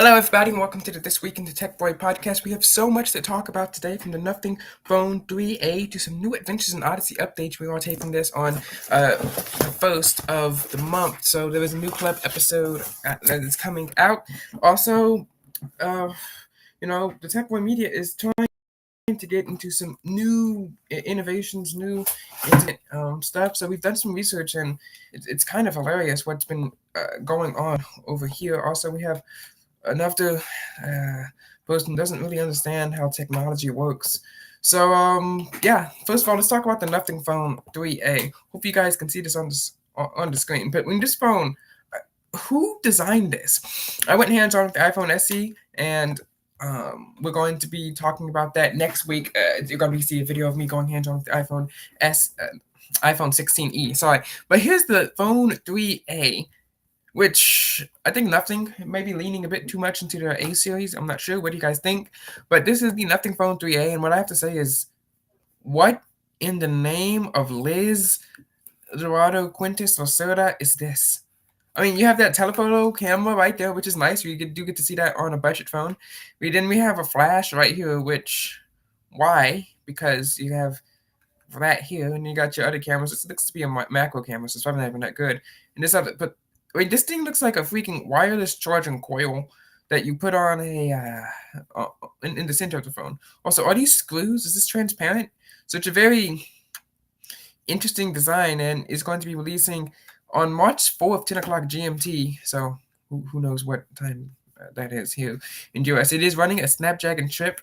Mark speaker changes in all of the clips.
Speaker 1: Hello, everybody, and welcome to the This Week in the Tech Boy podcast. We have so much to talk about today, from the Nothing Phone 3A to some new Adventures in Odyssey updates. We are taping this on the first of the month, so there is a new club episode that is coming out. Also, the Tech Boy Media is trying to get into some new innovations, new internet stuff. So we've done some research, and it's kind of hilarious what's been going on over here. Also, we have enough to person doesn't really understand how technology works. So first of all, let's talk about the Nothing Phone 3A. Hope you guys can see this on the screen. But when this phone, who designed this? I went hands on with the iPhone SE, and we're going to be talking about that next week. You're going to see a video of me going hands on with the iPhone 16e. Sorry, but here's the phone 3A, which I think Nothing may be leaning a bit too much into their A series. I'm not sure. What do you guys think? But this is the Nothing Phone 3A, and what I have to say is, what in the name of Liz Dorado Quintus Lacerda is this? I mean, you have that telephoto camera right there, which is nice. You do get to see that on a budget phone. Then we have a flash right here, which, why? Because you have that here, and you got your other cameras. This looks to be a macro camera, so it's probably not even that good. And this other, but wait, this thing looks like a freaking wireless charging coil that you put on in the center of the phone. Also, are these screws? Is this transparent? So it's a very interesting design, and is going to be releasing on March 4th, 10 o'clock GMT. So who knows what time that is here in the US. It is running a Snapdragon chip.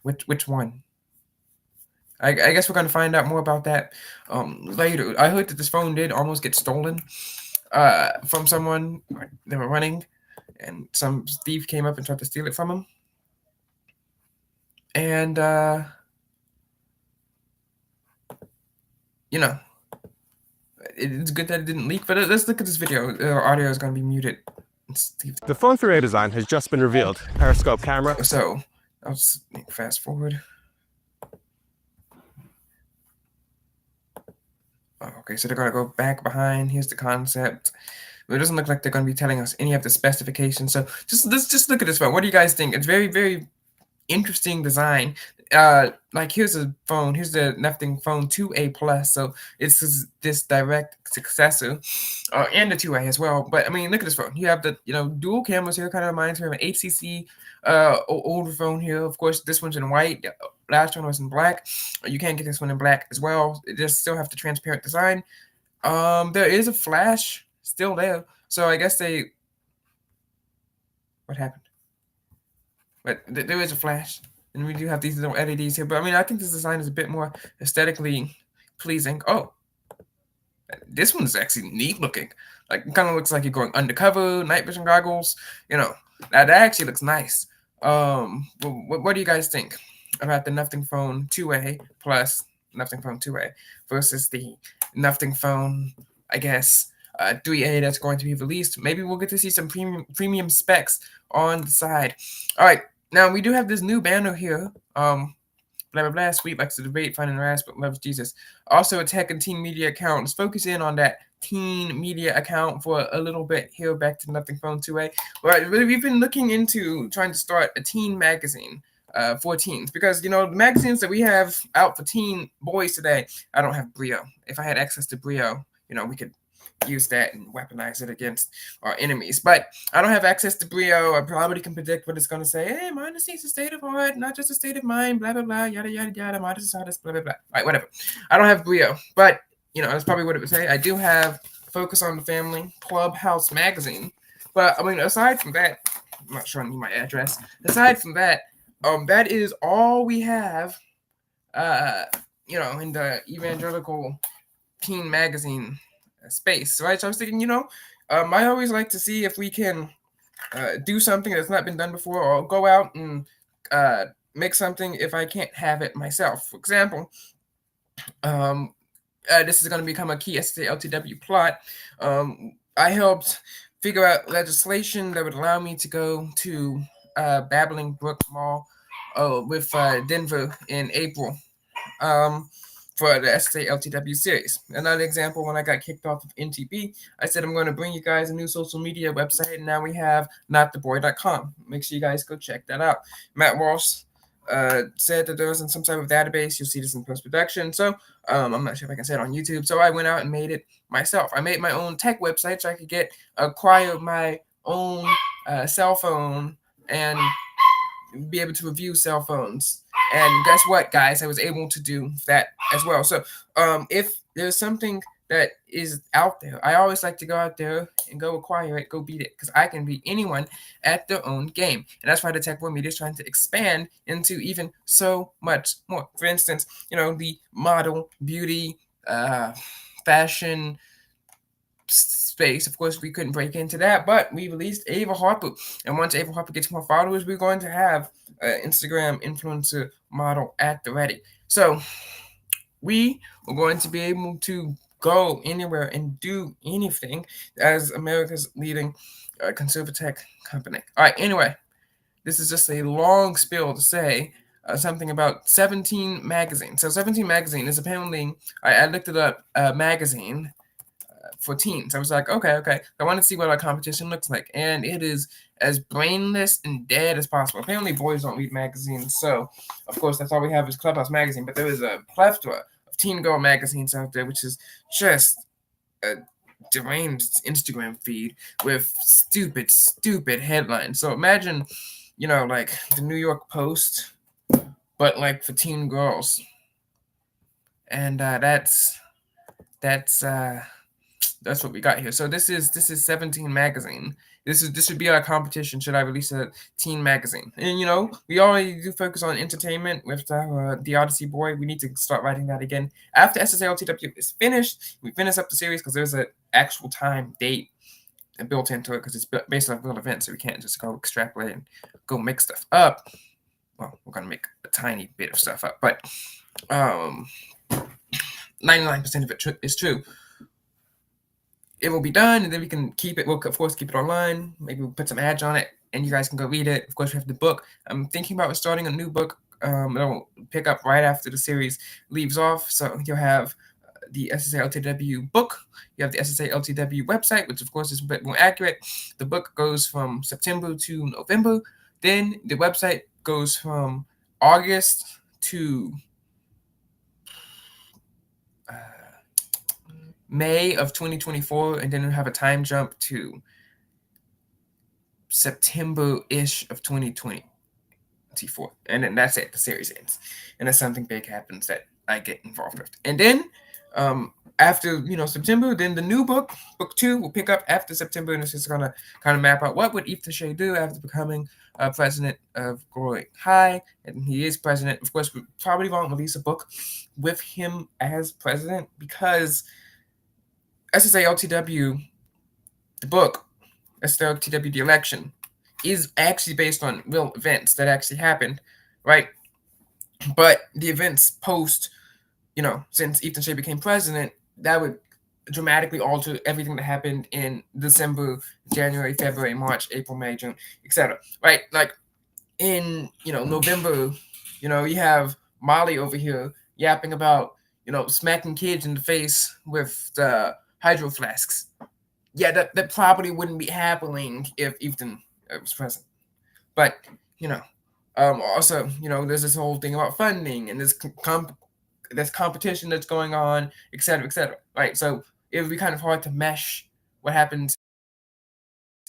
Speaker 1: Which one? I guess we're going to find out more about that later. I heard that this phone did almost get stolen from someone. They were running, and some thief came up and tried to steal it from him. And, it's good that it didn't leak, but let's look at this video. Audio is going to be muted.
Speaker 2: The phone 3A design has just been revealed. Periscope camera.
Speaker 1: So, I'll just fast forward. Okay, so they're going to go back behind. Here's the concept. But it doesn't look like they're going to be telling us any of the specifications. So let's just look at this phone. What do you guys think? It's very, very interesting design. Like, here's a phone. Here's the Nothing Phone 2A Plus. So it's this direct successor, and the 2A as well. But I mean, look at this phone. You have the dual cameras here. Kind of reminds me of an HCC older phone here. Of course, this one's in white. The last one was in black. You can't get this one in black as well. It just still have the transparent design. There is a flash still there. So I guess what happened? But there is a flash, and we do have these little LEDs here. But I mean, I think this design is a bit more aesthetically pleasing. Oh, this one's actually neat looking. Like, it kind of looks like you're going undercover, night vision goggles. That actually looks nice. What do you guys think about the Nothing Phone 2A plus Nothing Phone 2A versus the Nothing Phone, I guess, 3A that's going to be released? Maybe we'll get to see some premium specs on the side. All right, now we do have this new banner here. Blah blah blah. Sweet likes to debate, finding rasp, but loves Jesus. Also, a tech and teen media account. Let's focus in on that teen media account for a little bit here. Back to Nothing Phone 2A. All right, we've been looking into trying to start a teen magazine for teens, because the magazines that we have out for teen boys today. I don't have Brio. If I had access to Brio, we could use that and weaponize it against our enemies. But I don't have access to Brio. I probably can predict what it's going to say. Hey, modesty is a state of heart, not just a state of mind, blah, blah, blah, yada, yada, yada, modesty is hardest, blah, blah, blah. All right, whatever. I don't have Brio, but, that's probably what it would say. I do have Focus on the Family Clubhouse magazine. But, I mean, aside from that, I'm not showing you my address. Aside from that, that is all we have, in the evangelical teen magazine space, right? So I was thinking, I always like to see if we can do something that's not been done before, or go out and make something if I can't have it myself. For example, this is going to become a key SSA-LTW plot. I helped figure out legislation that would allow me to go to Babbling Brook Mall with Denver in April. for the SSA series. Another example, when I got kicked off of NTB, I said I'm going to bring you guys a new social media website, and now we have nottheboy.com. Make sure you guys go check that out. Matt Walsh said that there wasn't some type of database. You'll see this in post-production. So I'm not sure if I can say it on YouTube. So I went out and made it myself. I made my own tech website so I could acquire my own cell phone and be able to review cell phones. And guess what, guys? I was able to do that as well. So if there's something that is out there, I always like to go out there and go acquire it, go beat it, because I can beat anyone at their own game. And that's why the TechBoy Media is trying to expand into even so much more. For instance, the model, beauty, fashion space. Of course, we couldn't break into that, but we released Ava Harper. And once Ava Harper gets more followers, we're going to have an Instagram influencer model at the ready. So we are going to be able to go anywhere and do anything as America's leading consumer tech company. All right, anyway, this is just a long spiel to say something about 17 magazine. So 17 magazine is apparently, I looked it up, a magazine for teens. I was like, okay. I want to see what our competition looks like. And it is as brainless and dead as possible. Apparently boys don't read magazines. So, of course, that's all we have is Clubhouse Magazine. But there is a plethora of teen girl magazines out there, which is just a deranged Instagram feed with stupid headlines. So imagine, like the New York Post, but like for teen girls. And that's what we got here. So this is 17 magazine. This should be our competition. Should I release a teen magazine? And we already do focus on entertainment with the Odyssey Boy. We need to start writing that again after SSALTW is finished. We finish up the series because there's an actual time date built into it because it's based on real events, so we can't just go extrapolate and go make stuff up. Well, we're gonna make a tiny bit of stuff up, but 99% of it is true. It will be done, and then we can keep it. We'll, of course, keep it online. Maybe we'll put some ads on it, and you guys can go read it. Of course, we have the book. I'm thinking about starting a new book. It'll pick up right after the series leaves off. So you'll have the SSA book. You have the SSA website, which, of course, is a bit more accurate. The book goes from September to November. Then the website goes from August to May of 2024, and then we'll have a time jump to September-ish of 2024. And then that's it. The series ends. Unless something big happens that I get involved with. And then after September, then the new book 2, will pick up after September, and it's just gonna kind of map out what would Ethan Shea do after becoming president of Glory High, and he is president. Of course, we probably won't release a book with him as president because SSALTW, the book, SSALTW, the election, is actually based on real events that actually happened, right? But the events post, since Ethan Shea became president, that would dramatically alter everything that happened in December, January, February, March, April, May, June, etc. Right? Like in November, you have Molly over here yapping about smacking kids in the face with the hydro flasks. Yeah, that probably wouldn't be happening if Ethan was present. But also there's this whole thing about funding and this competition that's going on, etc. Right? So it would be kind of hard to mesh what happens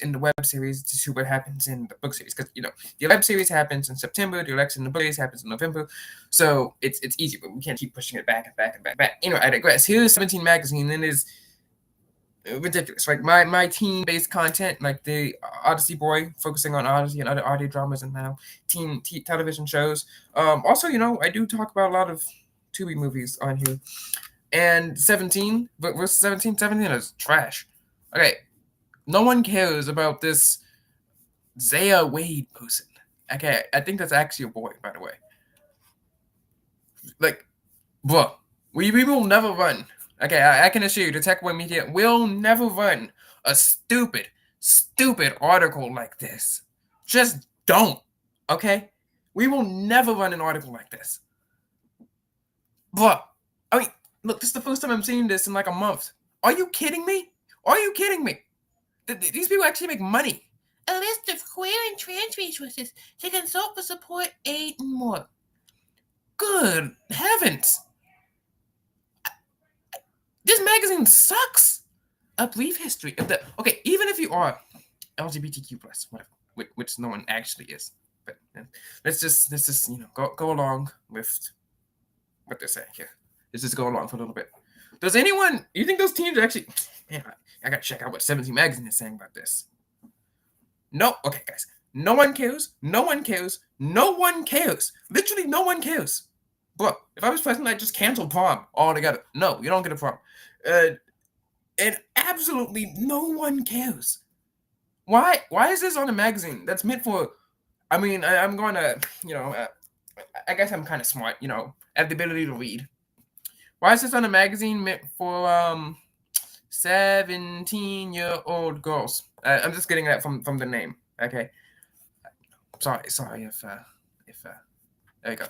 Speaker 1: in the web series to what happens in the book series, because the web series happens in September, the election in the book series happens in November, so it's easy, but we can't keep pushing it back. I digress. Here's 17 magazine, and it is ridiculous. Like my teen-based content, like the Odyssey Boy, focusing on Odyssey and other audio dramas and now teen television shows. Also, I do talk about a lot of Tubi movies on here. And 17 versus 17 is trash. Okay. No one cares about this Zaya Wade person. Okay, I think that's actually a boy, by the way. Like, bro, we will never run. Okay, I can assure you, the TechBoy Media will never run a stupid article like this. Just don't. Okay? We will never run an article like this. Bro, I mean, look, this is the first time I'm seeing this in like a month. Are you kidding me? Are you kidding me? These people actually make money. A list of queer and trans resources to consult for support, aid, and more. Good heavens! This magazine sucks. A brief history of the even if you are LGBTQ plus, whatever, which no one actually is, but let's just go along with what they're saying here. Let's just go along for a little bit. Does anyone? You think those teams are actually? Man, I gotta check out what 17 Magazine is saying about this. No, okay, guys. No one cares. No one cares. No one cares. Literally, no one cares. Bro, if I was president, I'd just cancel prom altogether. No, you don't get a prom. And absolutely no one cares. Why is this on a magazine that's meant for? I mean, I'm going to, I guess I'm kind of smart, I have the ability to read. Why is this on a magazine meant for 17-year-old girls? I'm just getting that from the name. Okay. Sorry if there you go.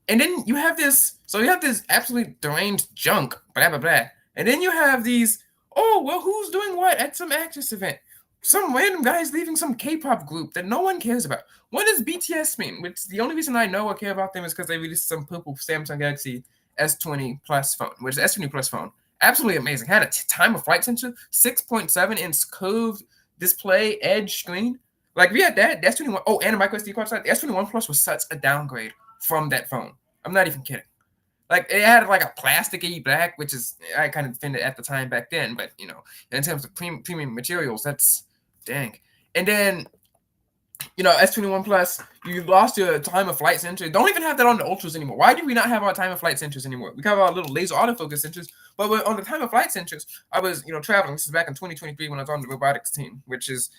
Speaker 1: And then you have this, absolutely deranged junk, blah blah blah. And then you have these, oh well, who's doing what at some actress event? Some random guy's leaving some K-pop group that no one cares about. What does BTS mean? Which the only reason I know or care about them is because they released some purple Samsung Galaxy S20 Plus phone, which is S20 Plus phone. Absolutely amazing. Had a time of flight sensor, 6.7-inch curved display edge screen. Like we had that, the S21. Oh, and a micro SD card slot. The S21 Plus was such a downgrade from that phone. I'm not even kidding. Like it had like a plasticky black, which is I kind of defended at the time back then, but in terms of premium materials, that's dang. And then S21 Plus, you lost your time of flight sensor. Don't even have that on the Ultras anymore. Why do we not have our time of flight sensors anymore? We have our little laser autofocus sensors, but on the time of flight sensors, I was traveling. This is back in 2023 when I was on the robotics team, which is.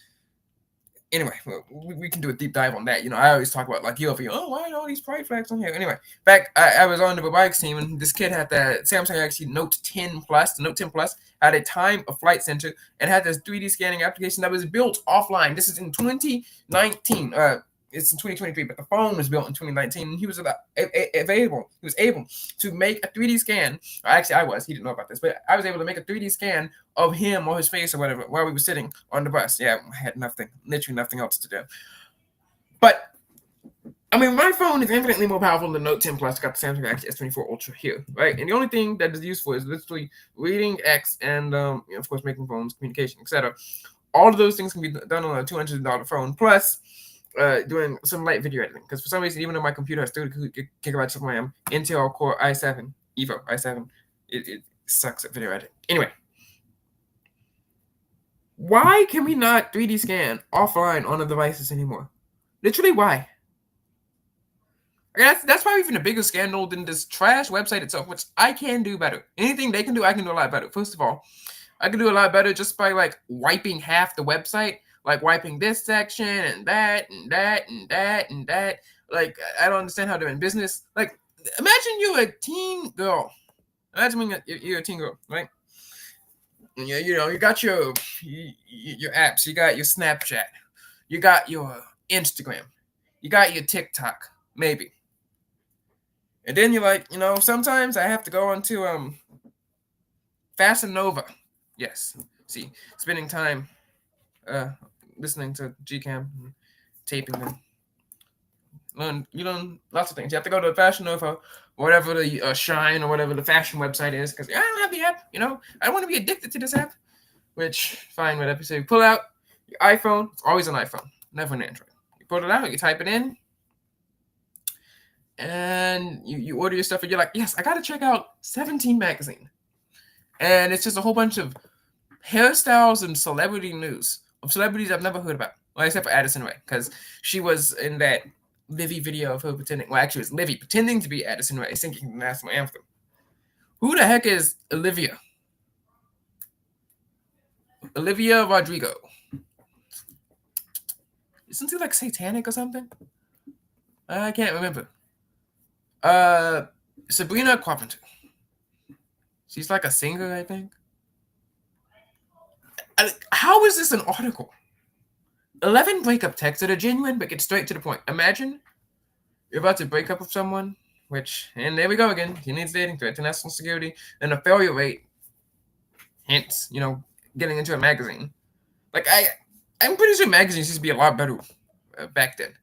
Speaker 1: Anyway, we can do a deep dive on that. I always talk about like UFO. Oh, why are all these pride flags on here? Anyway, back I was on the robotics team, and this kid had the Samsung Galaxy Note 10 Plus. The Note 10 Plus had a time of flight sensor and had this 3D scanning application that was built offline. This is in 2019. It's in 2023, but the phone was built in 2019. And he was available. He was able to make a 3D scan. Actually, I was. He didn't know about this, but I was able to make a 3D scan of him or his face or whatever while we were sitting on the bus. Yeah, I had literally nothing else to do. But I mean, my phone is infinitely more powerful than the Note 10 Plus. Got the Samsung Galaxy S24 Ultra here, right? And the only thing that is useful is literally reading X and, of course, making phones, communication, etc. All of those things can be done on a $200 phone. Plus, doing some light video editing, because for some reason, even though my computer has 30 gigabytes of RAM, Intel Core i7 Evo i7, it sucks at video editing. Anyway, why can we not 3D scan offline on the devices anymore? Literally, why? That's probably even a bigger scandal than this trash website itself, which I can do better. Anything they can do, I can do a lot better. First of all, I can do a lot better just by like wiping half the website. Like wiping this section and that and that and that and that. Like, I don't understand how they're in business. Like, imagine you're a teen girl. Imagine you're a teen girl, right? And you got your apps. You got your Snapchat. You got your Instagram. You got your TikTok, maybe. And then you're like, sometimes I have to go onto Fashion Nova. Yes. See, spending time listening to Gcam, taping them. You learn lots of things. You have to go to Fashion Nova, whatever the Shine or whatever the fashion website is, because I don't have the app. I don't want to be addicted to this app. Which, fine, whatever. So you pull out your iPhone. It's always an iPhone, never an Android. You pull it out, you type it in, and you order your stuff, and you're like, yes, I got to check out 17 Magazine. And it's just a whole bunch of hairstyles and celebrity news of celebrities I've never heard about. Well, except for Addison Rae, because she was in that Livy video of her pretending. Well, actually, it was Livy pretending to be Addison Rae singing the national anthem. Who the heck is Olivia? Olivia Rodrigo. Isn't she like satanic or something? I can't remember. Sabrina Carpenter. She's like a singer, I think. How is this an article? 11 breakup texts that are genuine but get straight to the point. Imagine you're about to break up with someone and there we go again. Teenage dating threat to national security and a failure rate. Hence, getting into a magazine. Like I'm pretty sure magazines used to be a lot better back then.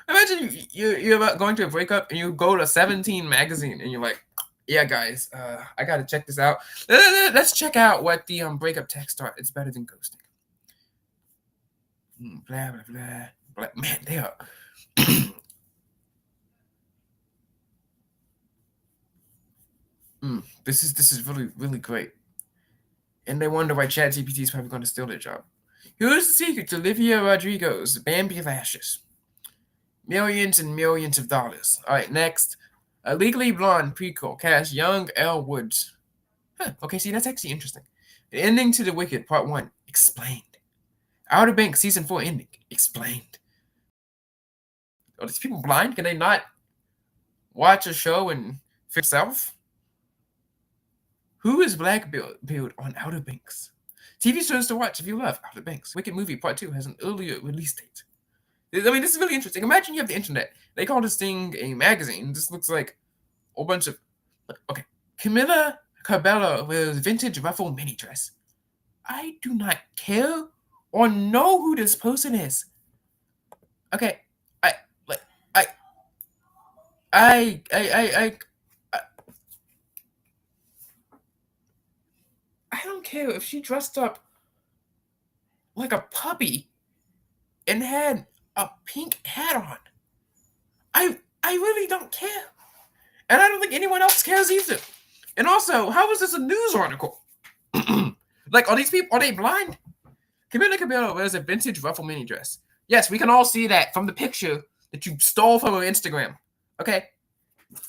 Speaker 1: Imagine you're about going to a breakup and you go to 17 magazine and you're like, yeah, guys, I gotta check this out. Let's check out what the breakup text are. It's better than ghosting. Blah blah blah. Blah. Man, they are. This is really really great. And they wonder why ChatGPT is probably going to steal their job. Here's the secret to Olivia Rodrigo's Bambi lashes. Millions and millions of dollars. All right, next. A Legally Blonde prequel cast young Elle Woods. Okay, see, that's actually interesting. The ending to The Wicked, Part 1. Explained. Outer Banks, Season 4 ending. Explained. Are these people blind? Can they not watch a show and figure itself? Who is Blackbeard on Outer Banks? TV shows to watch if you love Outer Banks. Wicked Movie Part 2 has an earlier release date. I mean, this is really interesting. Imagine you have the internet. They call this thing a magazine. This looks like a whole bunch of... Okay. Camila Cabello wears vintage ruffle mini dress. I do not care or know who this person is. Okay. I don't care if she dressed up like a puppy and had a pink hat on. I really don't care. And I don't think anyone else cares either. And also, how is this a news article? Like, are these people, are they blind? Camila Cabello wears a vintage ruffle mini dress. Yes, we can all see that from the picture that you stole from her Instagram. Okay?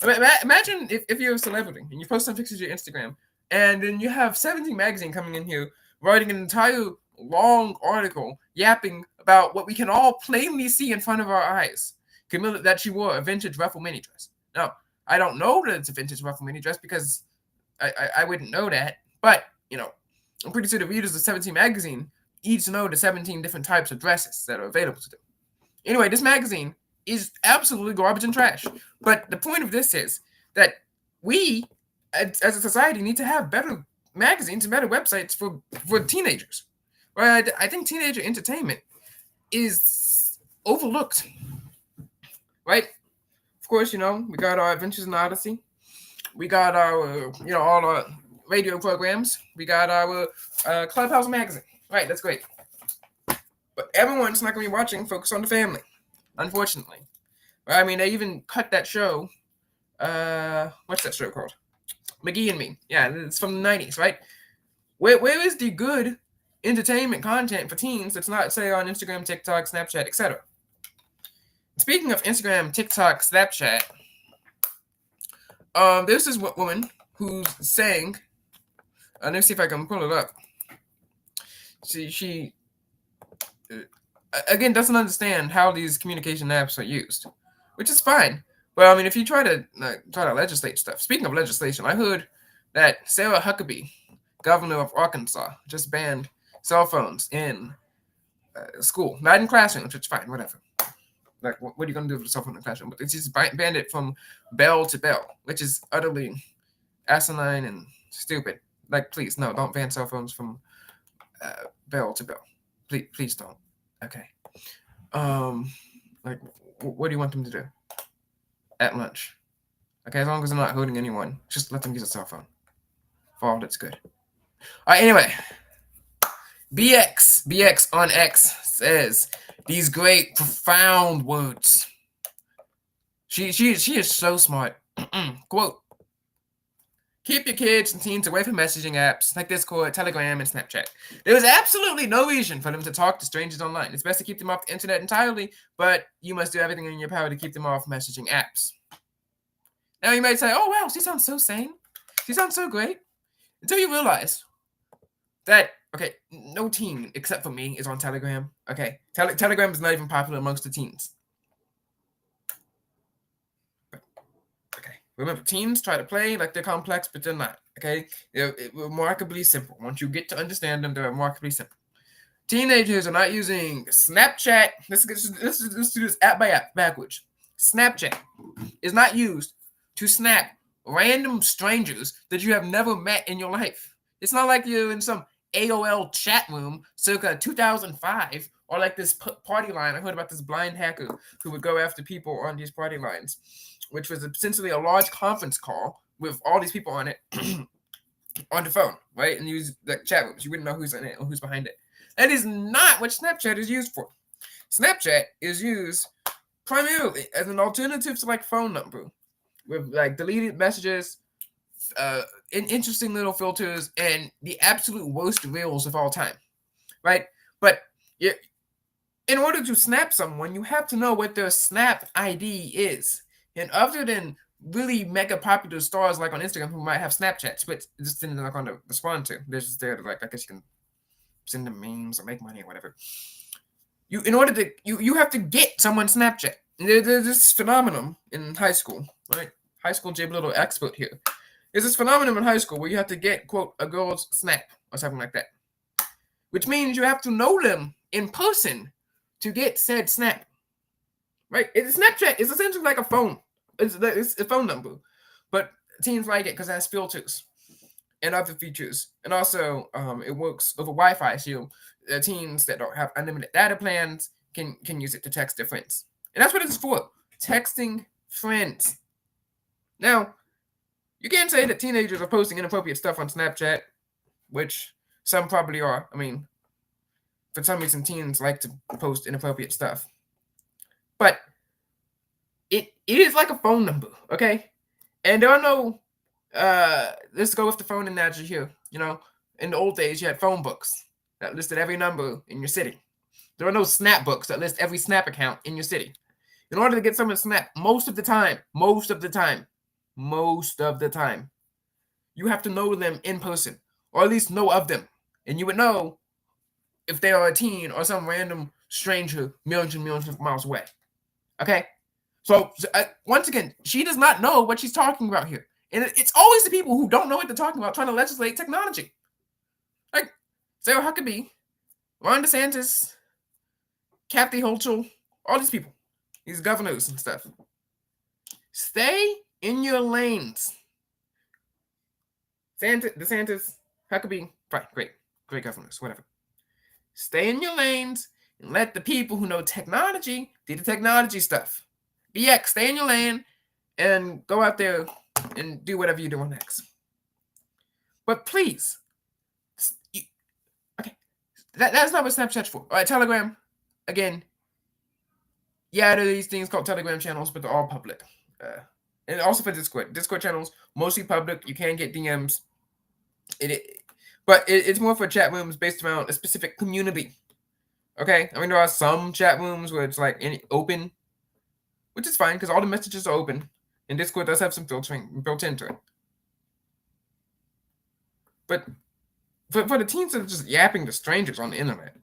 Speaker 1: Imagine if you're a celebrity and you post some pictures of your Instagram, and then you have 17 magazine coming in here writing an entire long article yapping about what we can all plainly see in front of our eyes. Camila, that she wore a vintage ruffle mini dress. Now, I don't know that it's a vintage ruffle mini dress because I wouldn't know that. But, I'm pretty sure the readers of 17 magazine each know the 17 different types of dresses that are available to them. Anyway, this magazine is absolutely garbage and trash. But the point of this is that we, as a society, need to have better magazines and better websites for teenagers. Right? I think teenager entertainment is overlooked. Right? Of course, we got our Adventures in Odyssey. We got our, all our radio programs. We got our Clubhouse magazine. Right, that's great. But everyone's not going to be watching Focus on the Family, unfortunately. Right? I mean, they even cut that show. What's that show called? McGee and Me. Yeah, it's from the 90s, right? Where is the good entertainment content for teens that's not, say, on Instagram, TikTok, Snapchat, etc.? Speaking of Instagram, TikTok, Snapchat, there's this woman who's saying, let me see if I can pull it up. She again doesn't understand how these communication apps are used, which is fine. But I mean, if you try to legislate stuff. Speaking of legislation, I heard that Sarah Huckabee, governor of Arkansas, just banned cell phones in school, not in classrooms, which is fine, whatever. Like, what are you going to do with a cell phone in the classroom? But it's just banned it from bell to bell, which is utterly asinine and stupid. Like, please, no, don't ban cell phones from bell to bell. Please don't. Okay. Like, what do you want them to do at lunch? Okay, as long as they're not hurting anyone, just let them use a cell phone. For all that's good. All right, anyway. BX on X says these great, profound words. She is so smart. Quote, keep your kids and teens away from messaging apps like Discord, Telegram, and Snapchat. There is absolutely no reason for them to talk to strangers online. It's best to keep them off the internet entirely, but you must do everything in your power to keep them off messaging apps. Now you might say, oh wow, she sounds so sane. She sounds so great. Until you realize that, okay, no teen except for me is on Telegram. Okay, Telegram is not even popular amongst the teens. Okay, remember, teens try to play like they're complex, but they're not. Okay, they're remarkably simple. Once you get to understand them, they're remarkably simple. Teenagers are not using Snapchat. Let's do this app by app backwards. Snapchat is not used to snap random strangers that you have never met in your life. It's not like you're in some AOL chat room circa 2005 or like this party line. I heard about this blind hacker who would go after people on these party lines, which was essentially a large conference call with all these people on it on the phone, right? And use like chat rooms. You wouldn't know who's in it or who's behind it. That is not what Snapchat is used for. Snapchat is used primarily as an alternative to like phone number with like deleted messages, interesting little filters, and the absolute worst reels of all time, right? But in order to snap someone, you have to know what their Snap ID is. And other than really mega popular stars like on Instagram who might have Snapchats, but just they're not going to respond to, they're just there to like, I guess you can send them memes or make money or whatever. You have to get someone's Snapchat. There's this phenomenon in high school, right? High school Jib Little expert here. There's this phenomenon in high school where you have to get, quote, a girl's Snap or something like that. Which means you have to know them in person to get said Snap. Right? Snapchat is essentially like a phone. It's a phone number. But teens like it because it has filters and other features. And also, it works over Wi-Fi, so teens that don't have unlimited data plans can use it to text their friends. And that's what it's for. Texting friends. Now, you can't say that teenagers are posting inappropriate stuff on Snapchat, which some probably are. I mean, for some reason, teens like to post inappropriate stuff. But it is like a phone number, okay? And there are no, let's go with the phone analogy here. You know, in the old days, you had phone books that listed every number in your city. There are no Snap books that list every Snap account in your city. In order to get someone to Snap, most of the time, you have to know them in person, or at least know of them. And you would know if they are a teen or some random stranger millions of miles away. Okay? So once again, she does not know what she's talking about here. And it's always the people who don't know what they're talking about trying to legislate technology. Like Sarah Huckabee, Ron DeSantis, Kathy Hochul, all these people, these governors and stuff. Stay in your lanes. DeSantis, Huckabee, fine, great governors, whatever. Stay in your lanes and let the people who know technology do the technology stuff. BX, stay in your lane and go out there and do whatever you're doing next. But please, okay, that's not what Snapchat's for. All right, Telegram, again, yeah, there are these things called Telegram channels, but they're all public. And also for Discord channels, mostly public. You can get DMs. But it's more for chat rooms based around a specific community. Okay, I mean there are some chat rooms where it's like open, which is fine because all the messages are open, and Discord does have some filtering built into it. But for the teens that are just yapping to strangers on the internet,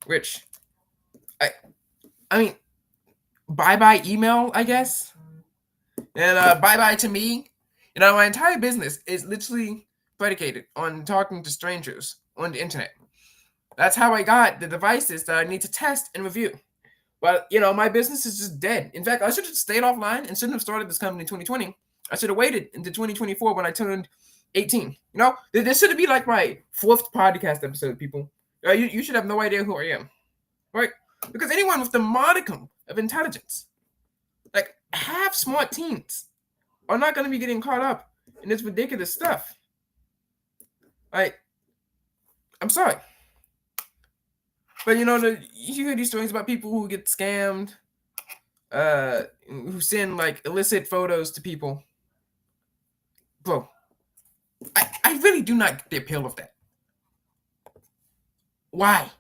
Speaker 1: which I mean, bye email, I guess, and bye to me. You know, my entire business is literally predicated on talking to strangers on the internet. That's how I got the devices that I need to test and review. But, you know, my business is just dead. In fact, I should have stayed offline and shouldn't have started this company in 2020. I should have waited into 2024 when I turned 18. You know, this should be like my 4th podcast episode, people. You should have no idea who I am, right? Because anyone with the modicum of intelligence, like half smart teens, are not going to be getting caught up in this ridiculous stuff. I'm sorry. But you know, you hear these stories about people who get scammed, who send like illicit photos to people. Bro, I really do not get the appeal of that. Why?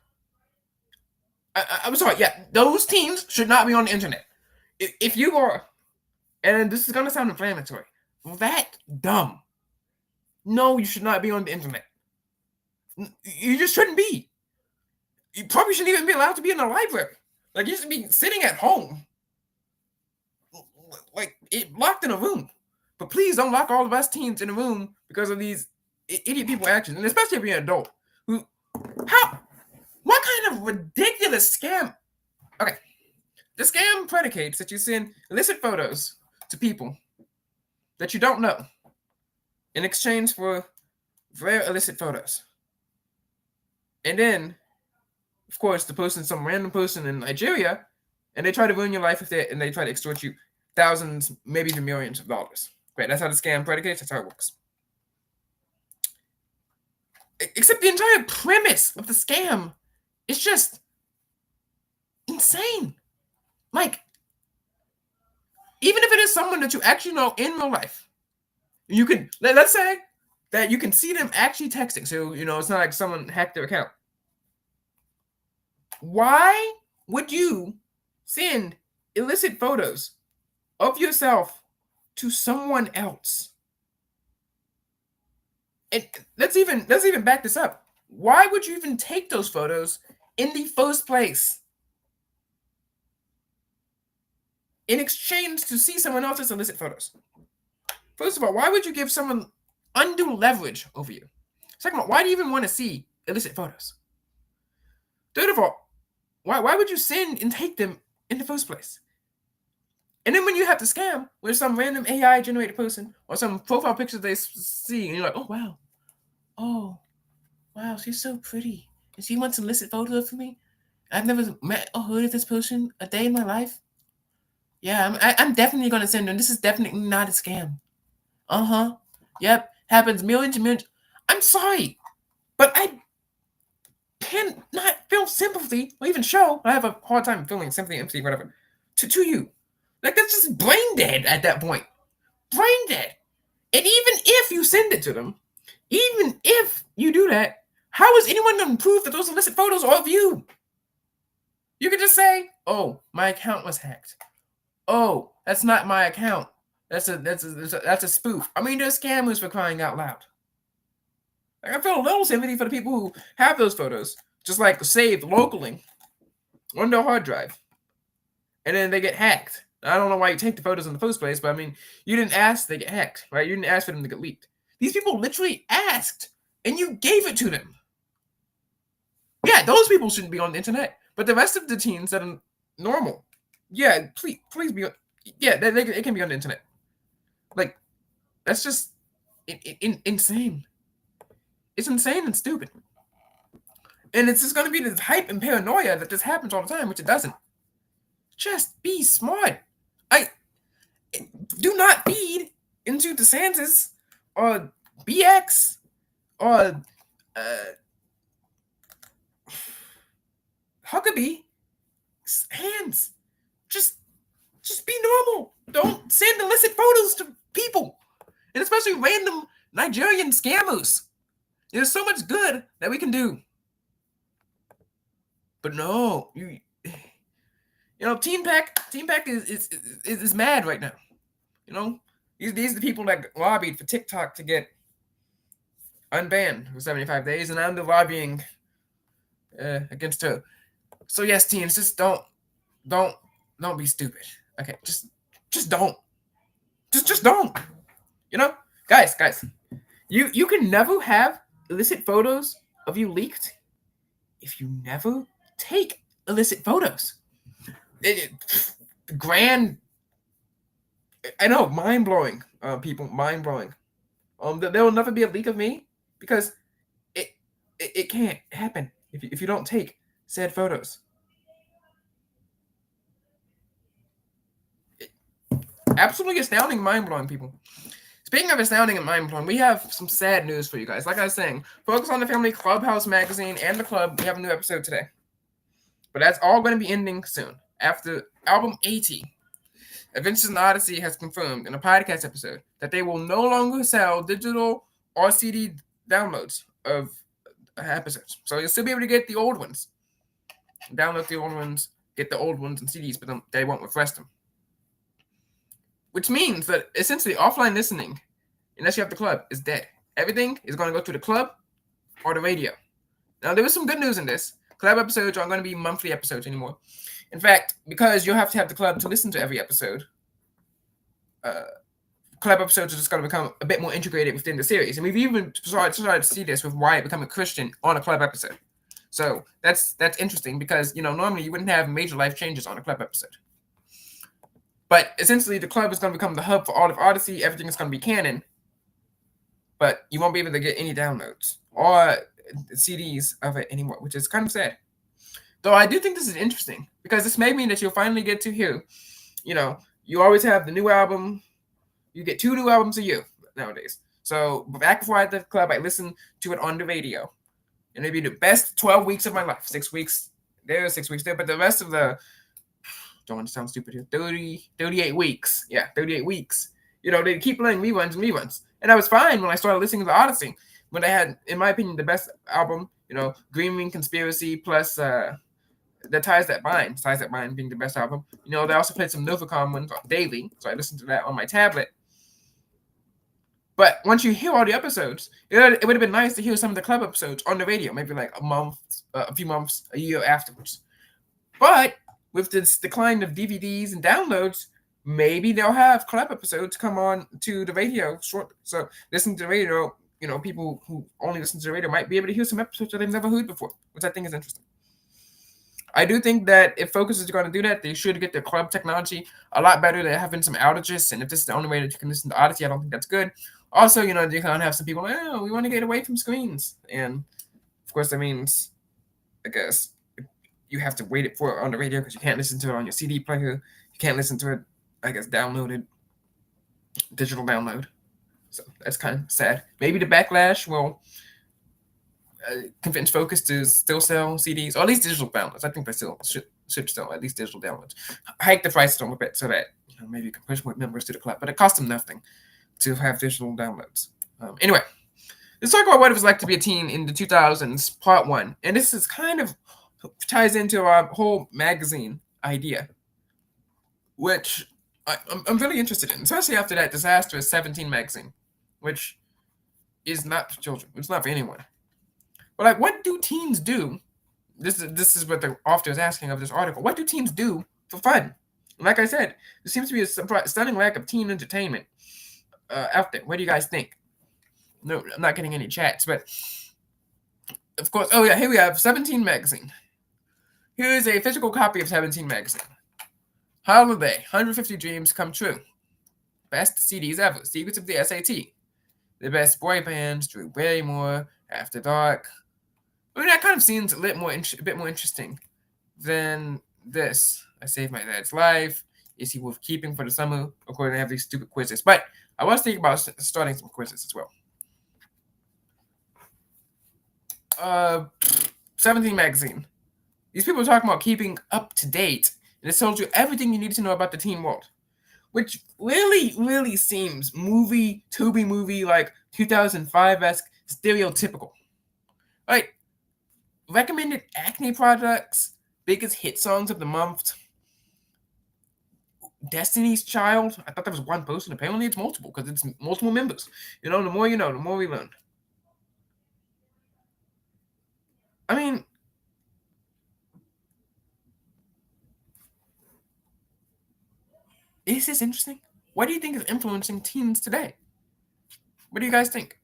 Speaker 1: I'm sorry, yeah, those teens should not be on the internet. If you are, and this is gonna sound inflammatory, that dumb, no, you should not be on the internet. You just shouldn't be. You probably shouldn't even be allowed to be in the library. Like, you should be sitting at home, like, locked in a room. But please don't lock all of us teens in a room because of these idiot people actions, and especially if you're an adult. What kind of ridiculous scam? Okay, the scam predicates that you send illicit photos to people that you don't know in exchange for very illicit photos. And then, of course, the person, some random person in Nigeria, and they try to ruin your life with it, and they try to extort you thousands, maybe even millions of dollars. Right? That's how the scam predicates. That's how it works. Except the entire premise of the scam is just insane. Like, even if it is someone that you actually know in real life, you can, let's say that you can see them actually texting. So, it's not like someone hacked their account. Why would you send illicit photos of yourself to someone else? And let's even back this up. Why would you even take those photos in the first place? In exchange to see someone else's illicit photos. First of all, why would you give someone undue leverage over you? Second of all, why do you even want to see illicit photos? Third of all, why would you send and take them in the first place? And then when you have to scam with some random AI generated person or some profile picture they see, and you're like, oh, wow, she's so pretty. And she wants illicit photos of me? I've never met or heard of this person a day in my life. Yeah, I'm definitely going to send them. This is definitely not a scam. Uh-huh. Yep. Happens millions and millions. I'm sorry, but I cannot feel sympathy or even show. I have a hard time feeling sympathy, empathy, whatever, to you. Like, that's just brain dead at that point. Brain dead. And even if you send it to them, even if you do that, how is anyone going to prove that those illicit photos are of you? You could just say, oh, my account was hacked. Oh, that's not my account. That's a spoof. I mean, they're scammers, for crying out loud. Like, I feel a little sympathy for the people who have those photos, just like saved locally on their hard drive, and then they get hacked. I don't know why you take the photos in the first place, but I mean, you didn't ask they get hacked, right? You didn't ask for them to get leaked. These people literally asked, and you gave it to them. Yeah, those people shouldn't be on the internet, but the rest of the teens that are normal, yeah, please be. Yeah, they can be on the internet. Like, that's just insane. It's insane and stupid. And it's just going to be this hype and paranoia that this happens all the time, which it doesn't. Just be smart. Do not feed into DeSantis or BX or Huckabee hands. Just be normal. Don't send illicit photos to people, and especially random Nigerian scammers. There's so much good that we can do, but no, Team Pack is mad right now. These are the people that lobbied for TikTok to get unbanned for 75 days, and now they're lobbying against her. So yes, teens, just don't be stupid. Okay, just don't. Just don't. Guys, you can never have illicit photos of you leaked if you never take illicit photos. I know, mind-blowing, people, mind-blowing. There will never be a leak of me because it can't happen if you don't take said photos. Absolutely astounding, mind-blowing, people. Speaking of astounding and mind-blowing, we have some sad news for you guys. Like I was saying, Focus on the Family Clubhouse magazine and the club, we have a new episode today. But that's all going to be ending soon. After album 80, Adventures in Odyssey has confirmed in a podcast episode that they will no longer sell digital or CD downloads of episodes. So you'll still be able to get the old ones. Download the old ones, get the old ones and CDs, but they won't refresh them. Which means that essentially offline listening, unless you have the club, is dead. Everything is going to go to the club or the radio. Now, there is some good news in this. Club episodes aren't going to be monthly episodes anymore. In fact, because you'll have to have the club to listen to every episode, club episodes are just going to become a bit more integrated within the series. And we've even started to see this with Wyatt becoming a Christian on a club episode. So that's interesting because, normally you wouldn't have major life changes on a club episode. But essentially, the club is going to become the hub for all of Odyssey. Everything is going to be canon, but you won't be able to get any downloads or CDs of it anymore, which is kind of sad. Though I do think this is interesting because this may mean that you'll finally get to hear, you always have the new album. You get 2 new albums a year nowadays. So back before I had the club, I listened to it on the radio. And it'd be the best 12 weeks of my life. 6 weeks there, 6 weeks there. But the rest of the, don't want to sound stupid here, 38 weeks. Yeah, 38 weeks. They keep playing reruns and reruns. And I was fine when I started listening to Odyssey. When they had, in my opinion, the best album, Green Ring Conspiracy plus The Ties That Bind. Ties That Bind being the best album. They also played some Novacom ones daily. So I listened to that on my tablet. But once you hear all the episodes, it would have been nice to hear some of the club episodes on the radio, maybe like a few months, a year afterwards. But with this decline of DVDs and downloads, maybe they'll have club episodes come on to the radio shortly. So listening to the radio, people who only listen to the radio might be able to hear some episodes that they've never heard before, which I think is interesting. I do think that if Focus is going to do that, they should get their club technology a lot better. They're having some outages, and if this is the only way that you can listen to Odyssey, I don't think that's good. Also, you can have some people, we want to get away from screens. And, of course, that means, I guess, you have to wait it for it on the radio because you can't listen to it on your CD player. You can't listen to it, I guess, digital download. So that's kind of sad. Maybe the backlash will convince Focus to still sell CDs, or at least digital downloads. I think they still should sell at least digital downloads. Hike the prices on a bit so that maybe you can push more members to the club, but it costs them nothing to have digital downloads. Anyway, let's talk about what it was like to be a teen in the 2000s, part 1. And this is kind of ties into our whole magazine idea, which I'm really interested in, especially after that disastrous 17 magazine, which is not for children. It's not for anyone. But what do teens do? This is what the author is asking of this article. What do teens do for fun? Like I said, there seems to be a stunning lack of teen entertainment out there. What do you guys think? No, I'm not getting any chats, but of course. Oh yeah, here we have 17 magazine. Here is a physical copy of 17 magazine. Holiday, 150 Dreams Come True. Best CDs ever. Secrets of the SAT. The best boy bands. Drew Barrymore. After Dark. I mean, that kind of seems a bit more interesting than this. I Saved My Dad's Life. Is he worth keeping for the summer? According to have these stupid quizzes. But I was thinking about starting some quizzes as well. 17 magazine. These people are talking about keeping up to date, and it tells you everything you need to know about the teen world, which really, really seems Tubi movie like 2005-esque, stereotypical. Like, recommended acne products, biggest hit songs of the month, Destiny's Child. I thought that was one person. Apparently it's multiple because it's multiple members. The more you know, the more we learn. I mean, is this interesting? What do you think is influencing teens today? What do you guys think?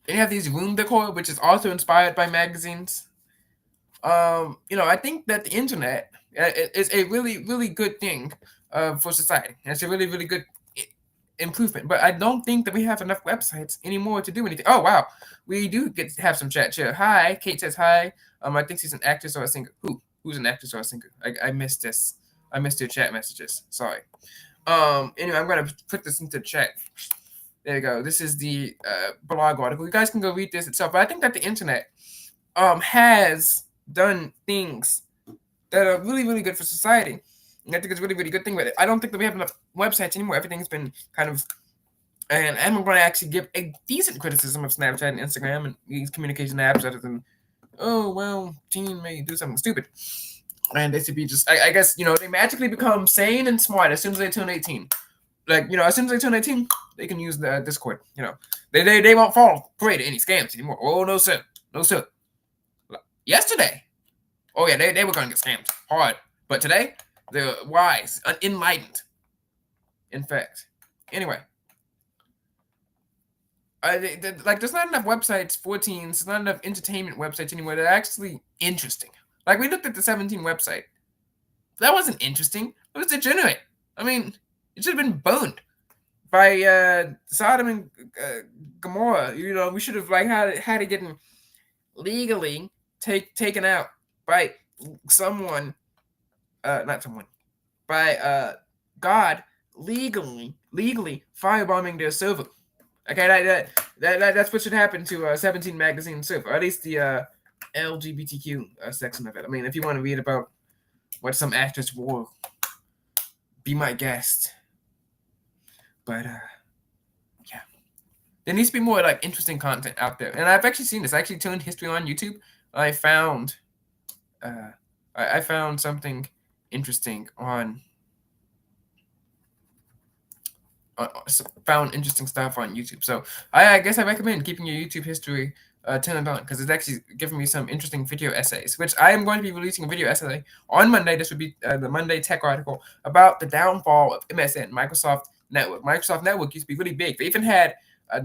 Speaker 1: Then you have these room decor, which is also inspired by magazines. I think that the internet is a really, really good thing for society. It's a really, really good improvement. But I don't think that we have enough websites anymore to do anything. Oh, wow. We do get to have some chat here. Hi. Kate says hi. I think she's an actress or a singer. Who's an actress or a singer? I missed this. I missed your chat messages. Sorry. Anyway, I'm going to put this into chat. There you go. This is the blog article. You guys can go read this itself. But I think that the internet has done things that are really, really good for society. And I think it's a really, really good thing with it. I don't think that we have enough websites anymore. Everything's been kind of, and I'm going to actually give a decent criticism of Snapchat and Instagram and these communication apps other than, oh, well, teen may do something stupid. And they should be just, I guess, they magically become sane and smart as soon as they turn 18. Like, as soon as they turn 18, they can use the Discord. They won't fall prey to any scams anymore. Oh, no, sir. No, sir. Yesterday, oh, yeah, they were going to get scammed hard. But today, they're wise, enlightened, in fact. Anyway. There's not enough websites for teens. There's not enough entertainment websites anymore that are actually interesting. Like, we looked at the 17 website. That wasn't interesting. It was degenerate. I mean, it should have been burned by Sodom and Gomorrah. You know, we should have like had it getting legally taken out by someone, not someone, by God legally firebombing their server. Okay, that's what should happen to 17 magazine server, or at least the LGBTQ section of it. I mean, if you want to read about what some actors wore, be my guest. But yeah, there needs to be more like interesting content out there, and I've actually seen this. I actually turned history on YouTube. I found I found something interesting on. Found interesting stuff on YouTube. So I guess I recommend keeping your YouTube history turned on, because it's actually giving me some interesting video essays, which I am going to be releasing a video essay on Monday. This would be the Monday Tech article about the downfall of MSN, Microsoft Network. Microsoft Network used to be really big. They even had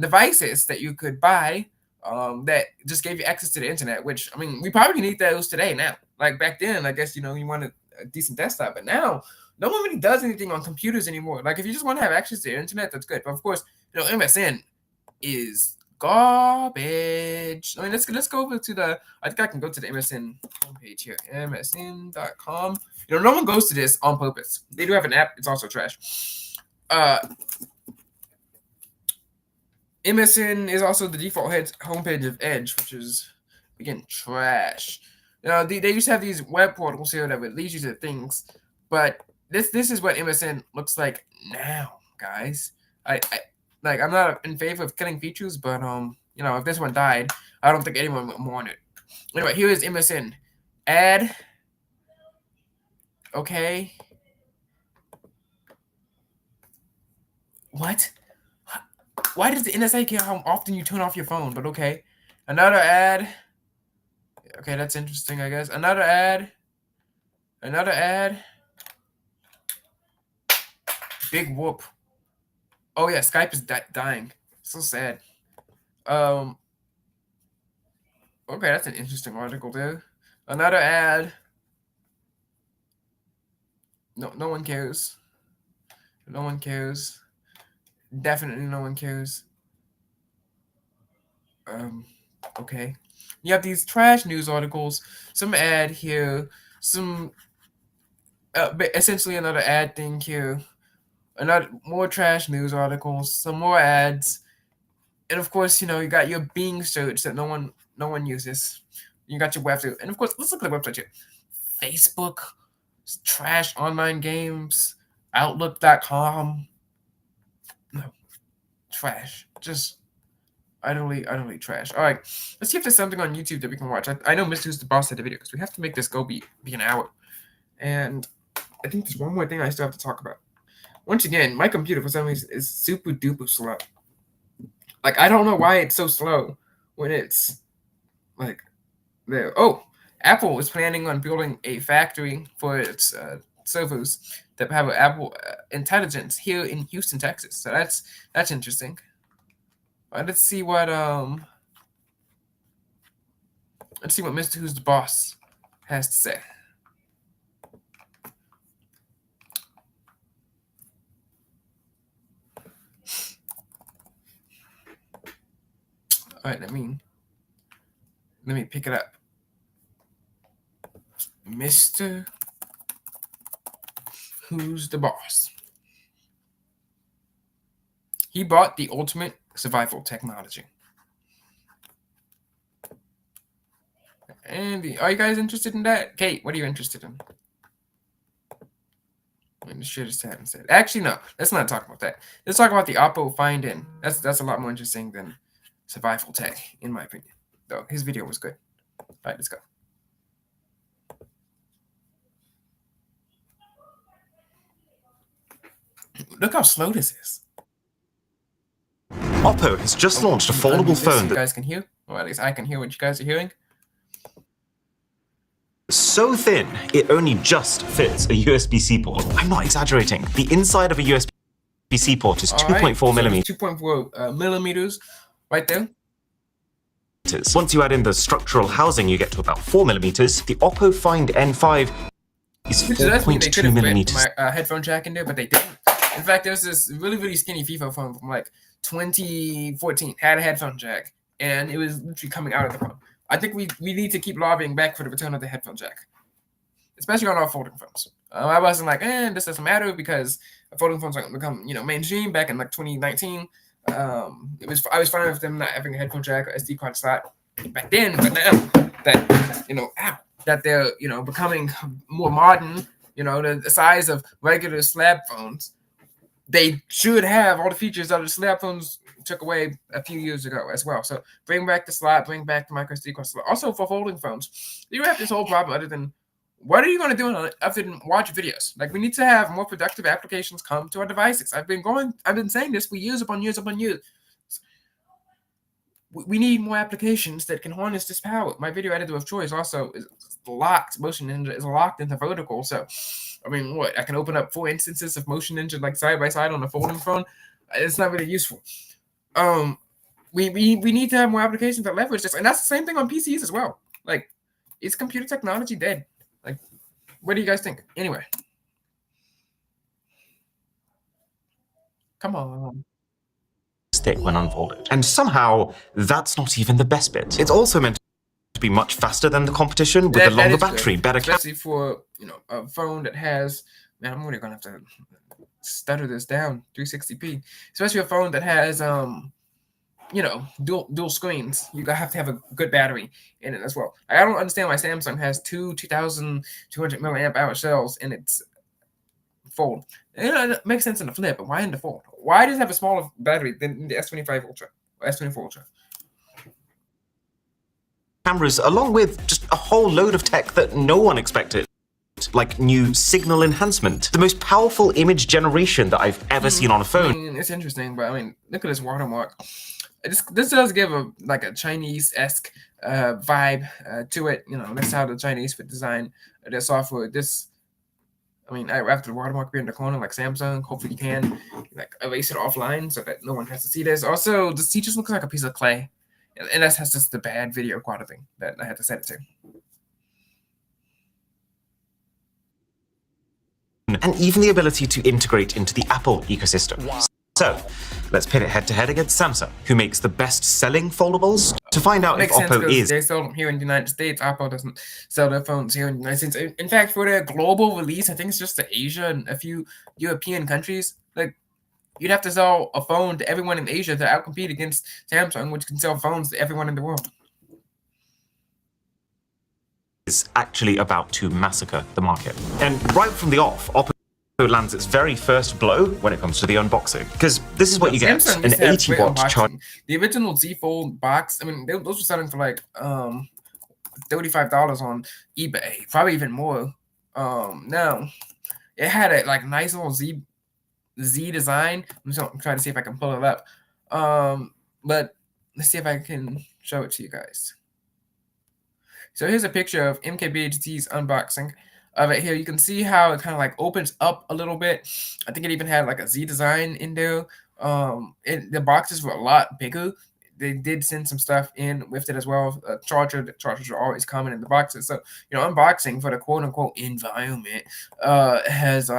Speaker 1: devices that you could buy that just gave you access to the internet, which, I mean, we probably need those today now. Like back then, I guess, you wanted a decent desktop, but now no one really does anything on computers anymore. Like, if you just want to have access to the internet, that's good. But of course, MSN is garbage. I mean, let's go over to the. I think I can go to the MSN homepage here, msn.com. No one goes to this on purpose. They do have an app. It's also trash. MSN is also the default homepage of Edge, which is, again, trash. They used to have these web portals here that would lead you to things, but this is what MSN looks like now, guys. I'm not in favor of killing features, but if this one died, I don't think anyone would want it. Anyway, here is MSN. Add. Okay. What? Why does the NSA care how often you turn off your phone? But okay. Another ad. Okay, that's interesting, I guess. Another ad. Big whoop. Oh yeah, Skype is dying. So sad. Okay, that's an interesting article there. Another ad. No one cares. No one cares. Definitely no one cares. Okay. You have these trash news articles, some ad here, some essentially another ad thing here, another more trash news articles, some more ads, and of course, you got your Bing search that no one uses. You got your website, and of course, let's look at the website here. Facebook, trash online games, Outlook.com. No, trash. Just utterly trash. All right, let's see if there's something on YouTube that we can watch. I know Mr. Who's the Boss had the video, because we have to make this go be an hour. And I think there's one more thing I still have to talk about. Once again, my computer for some reason is super duper slow. Like, I don't know why it's so slow when it's like there. Oh, Apple is planning on building a factory for its servers that have Apple Intelligence here in Houston, Texas. So that's interesting. Let's see what Mr. Who's the Boss has to say. All right, let me pick it up. Mr. Who's the Boss? He bought the ultimate survival technology. And are you guys interested in that? Kate, what are you interested in? I'm the shit is that instead. Actually, no. Let's not talk about that. Let's talk about the Oppo Find In. That's a lot more interesting than survival tech, in my opinion. Though his video was good. All right, let's go. Look how slow this is.
Speaker 2: Oppo has just launched a foldable phone
Speaker 1: you guys can hear, or at least I can hear what you guys are hearing.
Speaker 2: So thin, it only just fits a USB-C port. I'm not exaggerating. The inside of a USB-C port is 2.4 millimeters.
Speaker 1: 2.4 millimeters, right there.
Speaker 2: Once you add in the structural housing, you get to about 4 millimeters. The Oppo Find N5
Speaker 1: Which does mean they could
Speaker 2: 4.2
Speaker 1: have put
Speaker 2: millimeters.
Speaker 1: my headphone jack in there, but they didn't. In fact, there's this really, really skinny FIFA phone from like 2014, had a headphone jack, and it was literally coming out of the phone. I think we need to keep lobbying back for the return of the headphone jack, especially on our folding phones. I wasn't like, this doesn't matter because folding phones are going to become, mainstream back in like 2019. I was fine with them not having a headphone jack or SD card slot back then, but now that they're becoming more modern, the size of regular slab phones, they should have all the features that the slab phones took away a few years ago as well. So bring back the slot, bring back the micro SD card slot. Also for folding phones, you have this whole problem other than what are you going to do other than watch videos? Like we need to have more productive applications come to our devices. I've been saying this for years upon years upon years. We need more applications that can harness this power. My video editor of choice also is locked. Motion Ninja is locked into vertical. So, I mean, I can open up 4 instances of Motion Ninja like side by side on a folding phone. It's not really useful. We need to have more applications that leverage this, and that's the same thing on PCs as well. Like, is computer technology dead? Like, what do you guys think? Anyway, come on.
Speaker 2: Stick when unfolded. And somehow, that's not even the best bit. It's also meant to be much faster than the competition with a longer battery, better
Speaker 1: especially for a phone that has. Man, I'm really gonna have to stutter this down. 360p, especially a phone that has dual screens. You have to have a good battery in it as well. I don't understand why Samsung has 2,200 milliamp hour cells in its fold. It makes sense in the flip, but why in the fold? Why does it have a smaller battery than the S25 Ultra or S24 Ultra?
Speaker 2: Cameras, along with just a whole load of tech that no one expected, like new signal enhancement, the most powerful image generation that I've ever seen on a phone.
Speaker 1: I mean, it's interesting, but I mean, look at this watermark. This does give a Chinese-esque vibe to it. That's how the Chinese would design their software. After the watermark being in the corner, like Samsung, hopefully you can erase it offline so that no one has to see this. Also, the seat just looks like a piece of clay, and that's just the bad video quality that I had to set it to.
Speaker 2: And even the ability to integrate into the Apple ecosystem. Wow. So, let's pit it head-to-head against Samsung, who makes the best-selling foldables, to find out if Oppo is.
Speaker 1: They sell them here in the United States. Apple doesn't sell their phones here in the United States. In fact, for their global release, I think it's just to Asia and a few European countries. Like, you'd have to sell a phone to everyone in Asia to outcompete against Samsung, which can sell phones to everyone in the world.
Speaker 2: Is actually about to massacre the market. And right from the off, Oppo lands its very first blow when it comes to the unboxing, because this is what you get: an 80-watt charge.
Speaker 1: The original Z Fold box, I mean, those were selling for like $35 on eBay, probably even more. Now it had a nice little Z design. I'm trying to see if I can pull it up. But let's see if I can show it to you guys. So here's a picture of MKBHD's unboxing of it here. You can see how it kind of opens up a little bit. I think it even had a Z design in there. The boxes were a lot bigger. They did send some stuff in with it as well. The chargers are always common in the boxes. So unboxing for the quote unquote environment has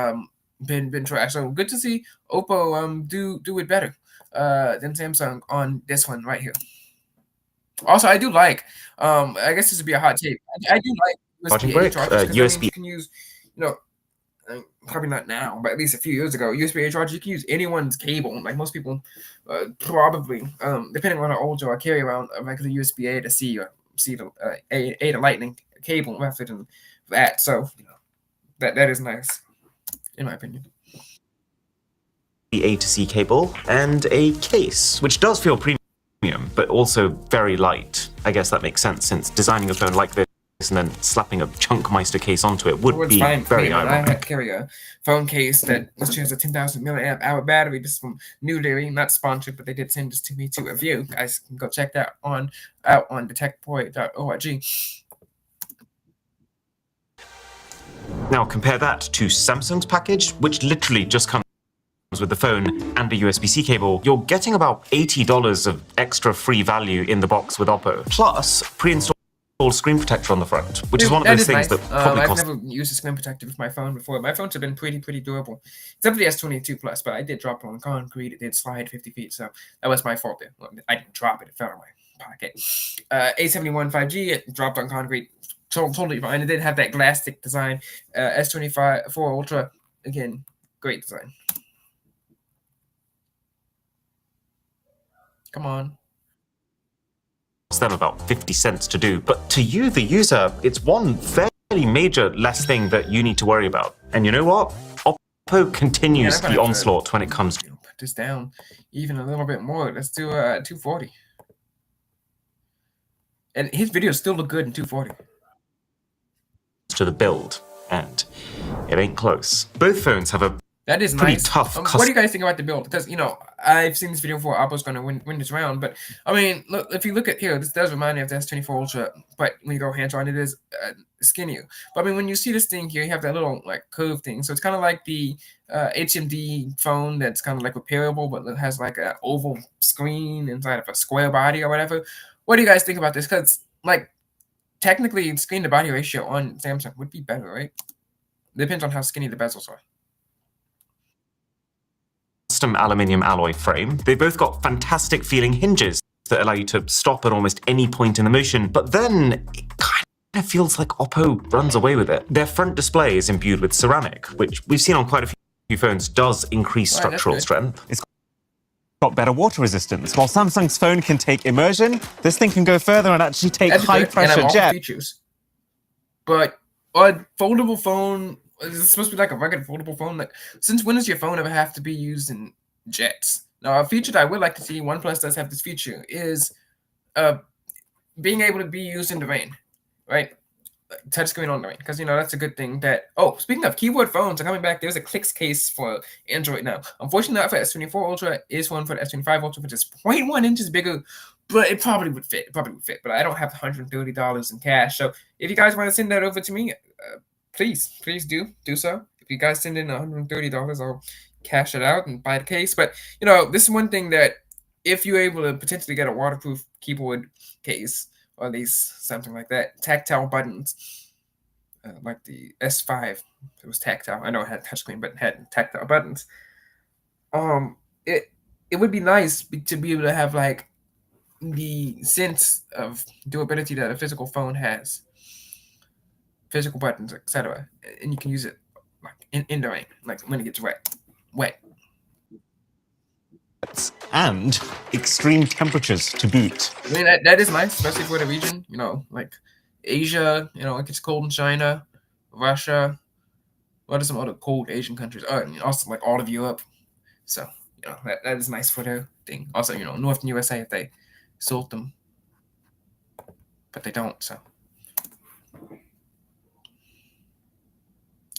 Speaker 1: been trash. So good to see Oppo do it better than Samsung on this one right here. Also, I do like. I guess this would be a hot take. I do like USB-A chargers. USB. You can use, probably not now, but at least a few years ago, USB-A charger. You can use anyone's cable. Like most people, probably, depending on how old you are, carry around a regular USB-A to see the A to Lightning cable method and that. So that is nice, in my opinion.
Speaker 2: The A to C cable and a case, which does feel premium, but also very light. I guess that makes sense, since designing a phone like this and then slapping a Chunkmeister case onto it would be very ironic.
Speaker 1: I had to carry a phone case that has a 10,000 milliamp hour battery. This is from New Delhi, not sponsored, but they did send this to me to review. Guys can go check that out on TheTechBoy.org.
Speaker 2: Now compare that to Samsung's package, which literally just comes with the phone and a USB-C cable. You're getting about $80 of extra free value in the box with Oppo, plus pre-installed screen protector on the front, which is one of
Speaker 1: That
Speaker 2: those
Speaker 1: is
Speaker 2: things
Speaker 1: nice.
Speaker 2: that probably
Speaker 1: I've
Speaker 2: cost
Speaker 1: never used a screen protector with my phone before. My phones have been pretty durable, except for the S22 Plus. But I did drop it on concrete. It did slide 50 feet, so that was my fault there. Well, I didn't drop it; it fell in my pocket. A71 5G, it dropped on concrete, totally fine. It did have that glass stick design. S25 4 Ultra, again, great design. Come on.
Speaker 2: them about 50 cents to do. But to you, the user, it's one fairly major less thing that you need to worry about. And you know what? Oppo continues the onslaught when it comes to
Speaker 1: put this down even a little bit more. Let's do 240. And his videos still look good in 240.
Speaker 2: the build, and it ain't close. Both phones have a
Speaker 1: That is
Speaker 2: pretty
Speaker 1: nice.
Speaker 2: tough
Speaker 1: What do you guys think about the build? Because, you know, I've seen this video before. Oppo's going to win this round. But, I mean, look, if you look at here, this does remind me of the S24 Ultra. But when you go hands-on, it is skinnier. But, I mean, when you see this thing here, you have that little, like, curve thing. So it's kind of like the HMD phone that's kind of, like, repairable, but it has, like, an oval screen inside of a square body or whatever. What do you guys think about this? Because, like, technically, screen-to-body ratio on Samsung would be better, right? Depends on how skinny the bezels are.
Speaker 2: Custom aluminium alloy frame. They've both got fantastic feeling hinges that allow you to stop at almost any point in the motion, but then it kind of feels like Oppo runs away with it. Their front display is imbued with ceramic, which we've seen on quite a few phones does increase structural strength. It's
Speaker 3: got better water resistance. While Samsung's phone can take immersion, this thing can go further and actually take high-pressure jet.
Speaker 1: Features. But a foldable phone, is it supposed to be like a regular foldable phone? Like, since when does your phone ever have to be used in jets? Now, a feature that I would like to see, OnePlus does have this feature, is being able to be used in the rain, right? Touchscreen on the rain, because, you know, that's a good thing. That speaking of keyboard phones are coming back, there's a clicks case for Android now. Unfortunately, not for S24 Ultra. Is one for the S25 Ultra, which is 0.1 inches bigger, but it probably would fit. But I don't have $130 in cash, so if you guys want to send that over to me, please do so. If you guys send in $130, I'll cash it out and buy the case. But, you know, this is one thing that if you're able to potentially get a waterproof keyboard case, or at least something like that, tactile buttons, like the S5, it was tactile. I know it had touchscreen, but it had tactile buttons. It would be nice to be able to have like the sense of durability that a physical phone has, physical buttons, etc., and you can use it like in the rain, like when it gets wet.
Speaker 3: And extreme temperatures to boot.
Speaker 1: I mean, that is nice, especially for the region, you know, like Asia, you know, it gets cold in China, Russia. What are some other cold Asian countries? Oh, and also like all of Europe. So, you know, that is nice for their thing. Also, you know, Northern USA if they sold them, but they don't, so.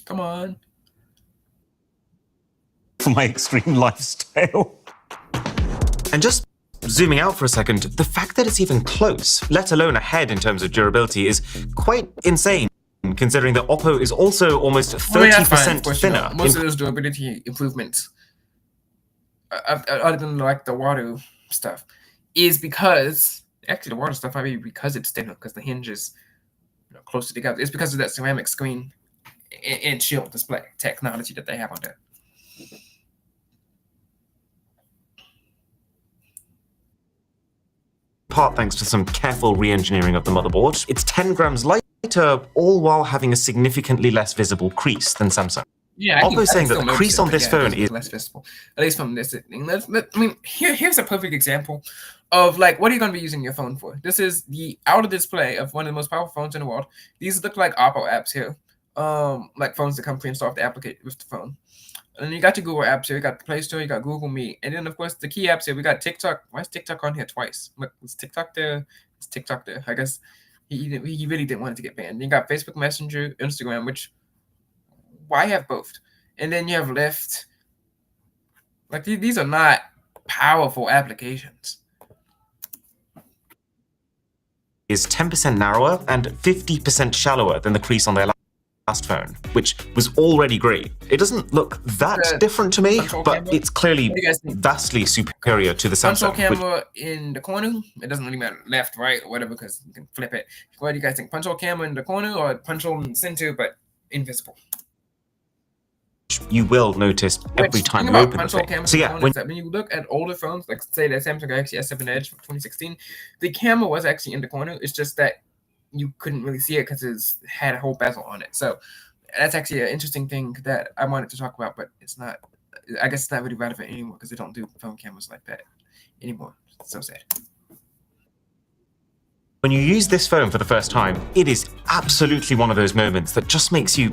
Speaker 1: Come on.
Speaker 3: For my extreme lifestyle.
Speaker 2: And just zooming out for a second, the fact that it's even close, let alone ahead in terms of durability, is quite insane, considering that Oppo is also almost 30% thinner.
Speaker 1: You know, most of those durability improvements, other than like the water stuff, is because, actually the water stuff might be because it's thinner, because the hinge is, you know, closer together. It's because of that ceramic screen and shield display technology that they have on there.
Speaker 2: Part thanks to some careful re-engineering of the motherboard. It's 10 grams lighter, all while having a significantly less visible crease than Samsung.
Speaker 1: Yeah,
Speaker 2: Oppo's saying that the crease on this phone is
Speaker 1: less visible, at least from this thing. I mean, here's a perfect example of like what are you going to be using your phone for? This is the outer display of one of the most powerful phones in the world. These look like Oppo apps here, like phones that come pre-installed to applicate with the phone. And you got your Google apps here, you got the Play Store, you got Google Meet, and then of course the key apps here. We got TikTok. Why is TikTok on here twice? Look, is TikTok there? It's TikTok there. I guess he really didn't want it to get banned. You got Facebook Messenger, Instagram, which why have both? And then you have Lyft. Like these are not powerful applications.
Speaker 2: Is 10% narrower and 50% shallower than the crease on their last phone, which was already great. It doesn't look that different to me, but it's clearly vastly superior to the
Speaker 1: Punch hole
Speaker 2: Samsung.
Speaker 1: camera in the corner, it doesn't really matter left, right, or whatever, because you can flip it. What do you guys think? Punch hole camera in the corner or punch hole in the center, but invisible?
Speaker 2: You will notice every time you open the thing. So yeah,
Speaker 1: when you look at older phones, like say the Samsung Galaxy S7 Edge from 2016, the camera was actually in the corner. It's just that you couldn't really see it because it had a whole bezel on it. So that's actually an interesting thing that I wanted to talk about, but it's not. I guess it's not really relevant anymore because they don't do phone cameras like that anymore. It's so sad.
Speaker 2: When you use this phone for the first time, it is absolutely one of those moments that just makes you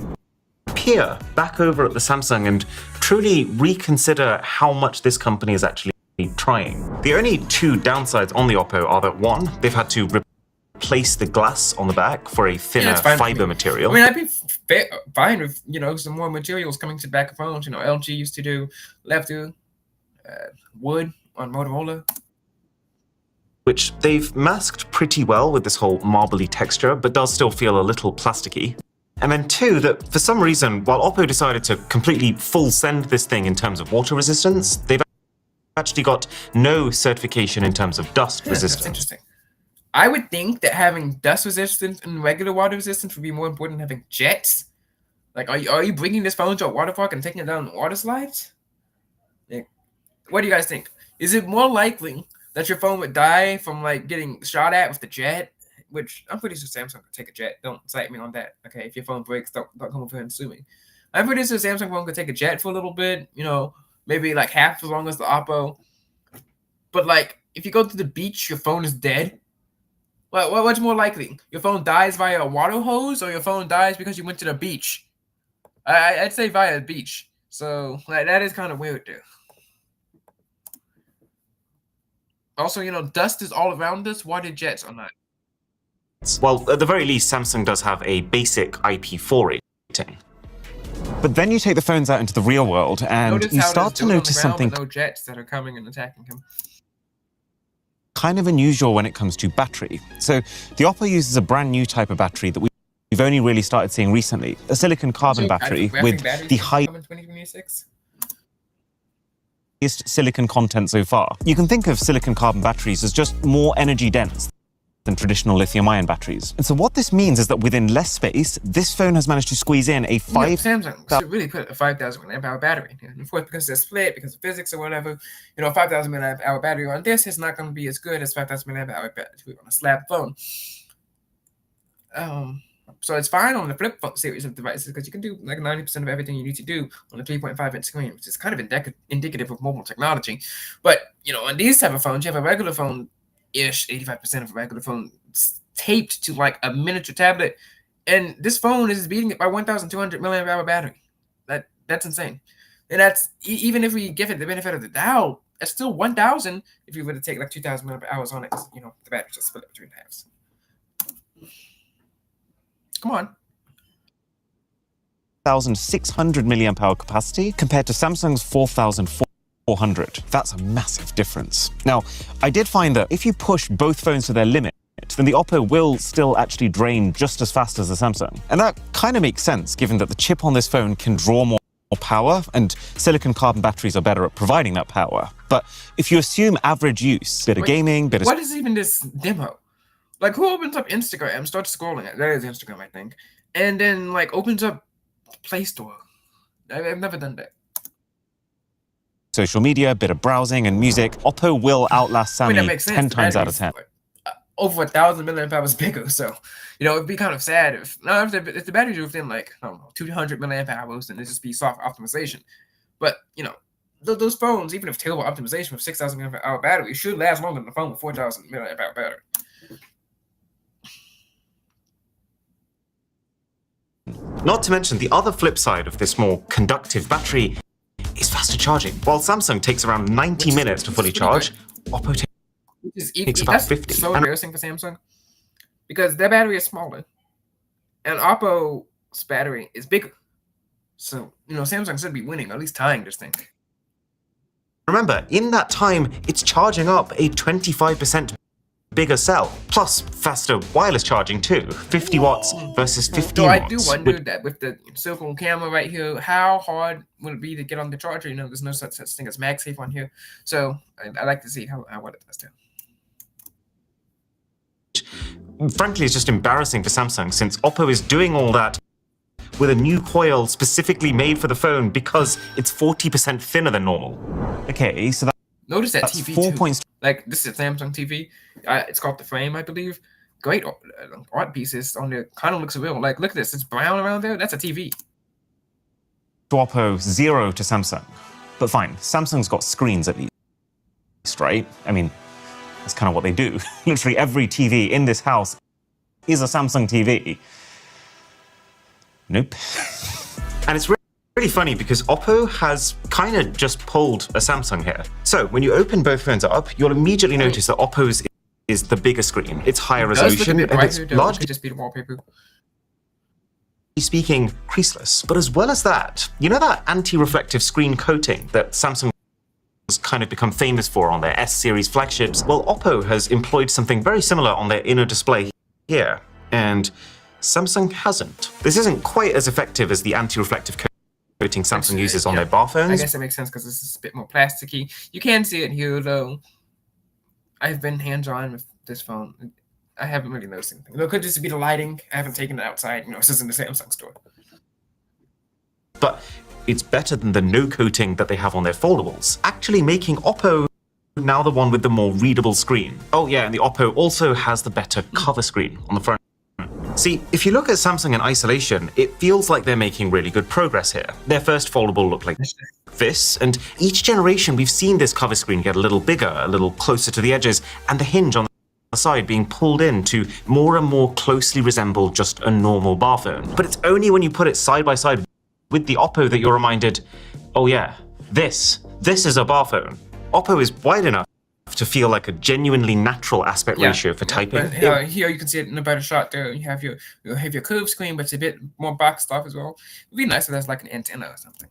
Speaker 2: peer back over at the Samsung and truly reconsider how much this company is actually trying. The only two downsides on the Oppo are that one, they've had to replace the glass on the back for a thinner fiber material.
Speaker 1: I mean, I'd be fine with, some more materials coming to the back of phones. LG used to do leather, wood on Motorola.
Speaker 2: Which they've masked pretty well with this whole marbly texture, but does still feel a little plasticky. And then two, that for some reason, while Oppo decided to completely full send this thing in terms of water resistance, they've actually got no certification in terms of dust resistance.
Speaker 1: That's interesting. I would think that having dust resistance and regular water resistance would be more important than having jets. Like, are you bringing this phone to a water park and taking it down water slides? Like, what do you guys think? Is it more likely that your phone would die from getting shot at with the jet? Which I'm pretty sure Samsung could take a jet. Don't cite me on that. Okay, if your phone breaks, don't come over here and sue me. I'm pretty sure Samsung phone could take a jet for a little bit. Maybe half as long as the Oppo. But if you go to the beach, your phone is dead. What's more likely? Your phone dies via a water hose, or your phone dies because you went to the beach? I'd say via the beach. So that is kind of weird, dude. Also, dust is all around us. Water jets are not.
Speaker 2: Well, at the very least, Samsung does have a basic IP4 rating.
Speaker 3: But then you take the phones out into the real world, and you start to notice something.
Speaker 1: No jets that are coming and attacking him.
Speaker 3: Kind of unusual when it comes to battery. So the Oppo uses a brand new type of battery that we've only really started seeing recently, a silicon carbon battery with the highest silicon content so far. You can think of silicon carbon batteries as just more energy dense than traditional lithium-ion batteries. And so what this means is that within less space, this phone has managed to squeeze in a
Speaker 1: Samsung should really put a 5,000 mAh battery. And of course, because they're split, because of physics or whatever, 5,000 mAh battery on this is not going to be as good as 5,000 mAh battery on a slab phone. So it's fine on the flip phone series of devices because you can do 90% of everything you need to do on a 3.5-inch screen, which is kind of indicative of mobile technology. But, on these type of phones, you have a regular phone 85% of a regular phone taped to a miniature tablet, and this phone is beating it by 1,200 mAh battery. That's insane. And that's even if we give it the benefit of the doubt, that's still 1,000 if you were to take 2,000 mAh on it. The battery's just split between halves. Come on.
Speaker 3: 1,600 milliamp hour capacity compared to Samsung's 4,400. That's a massive difference. Now, I did find that if you push both phones to their limit, then the Oppo will still actually drain just as fast as the Samsung. And that kind of makes sense, given that the chip on this phone can draw more power, and silicon carbon batteries are better at providing that power. But if you assume average use, bit of gaming, bit of...
Speaker 1: What is even this demo? Who opens up Instagram, starts scrolling it? That is Instagram, I think. And then, opens up Play Store. I've never done that.
Speaker 3: Social media, bit of browsing and music. Oppo will outlast Sammy 10 times out of 10.
Speaker 1: Over 1,000 mAh bigger, so it'd be kind of sad if the batteries were within 200 mAh, then it'd just be soft optimization. But those phones, even if terrible optimization with 6,000 mAh battery, should last longer than a phone with 4,000 mAh battery.
Speaker 2: Not to mention the other flip side of this more conductive battery is faster charging. While Samsung takes around 90 minutes to fully charge, Oppo takes about 50.
Speaker 1: That's so embarrassing for Samsung because their battery is smaller and Oppo's battery is bigger. So, Samsung should be winning, or at least tying this thing.
Speaker 2: Remember, in that time, it's charging up a 25% bigger cell, plus faster wireless charging too, 50 watts versus 15
Speaker 1: So I
Speaker 2: watts.
Speaker 1: do wonder that with the silicone camera right here, how hard would it be to get on the charger? You know, there's no such thing as MagSafe on here, so I like to see how what it does too.
Speaker 2: Frankly, it's just embarrassing for Samsung since Oppo is doing all that with a new coil specifically made for the phone because it's 40% thinner than normal.
Speaker 3: Okay, so
Speaker 1: Notice that
Speaker 3: that's
Speaker 1: TV
Speaker 3: 4
Speaker 1: too.
Speaker 3: points.
Speaker 1: Like this is a Samsung TV. It's called the Frame, I believe. Great art pieces on there. Kind of looks real. Like look at this. It's brown around there. That's a TV.
Speaker 3: To Oppo, 0 to Samsung. But fine, Samsung's got screens at least, right? I mean, that's kind of what they do. Literally every TV in this house is a Samsung TV. Nope.
Speaker 2: And it's really funny because Oppo has kind of just pulled a Samsung here. So when you open both phones up, you'll immediately notice that Oppo's is the bigger screen. It's higher resolution and it's largely
Speaker 1: could just be the wallpaper.
Speaker 2: speaking creaseless. But as well as that, you know that anti-reflective screen coating that Samsung has kind of become famous for on their S-series flagships? Well, Oppo has employed something very similar on their inner display here, and Samsung hasn't. This isn't quite as effective as the anti-reflective coating Samsung uses on their bar phones.
Speaker 1: I guess it makes sense because this is a bit more plasticky. You can see it here though. I've been hands-on with this phone. I haven't really noticed anything. It could just be the lighting. I haven't taken it outside. You know, this is in the Samsung store.
Speaker 2: But it's better than the no coating that they have on their foldables, actually making Oppo now the one with the more readable screen. Oh yeah, and the Oppo also has the better cover screen on the front. See, if you look at Samsung in isolation, it feels like they're making really good progress here. Their first foldable looked like this, and each generation we've seen this cover screen get a little bigger, a little closer to the edges, and the hinge on the side being pulled in to more and more closely resemble just a normal bar phone. But it's only when you put it side by side with the Oppo that you're reminded, oh yeah, this is a bar phone. Oppo is wide enough to feel like a genuinely natural aspect ratio for typing.
Speaker 1: But here you can see it in a better shot there. You have your curved screen, but it's a bit more boxed off as well. It'd be nice if that's like an antenna or something.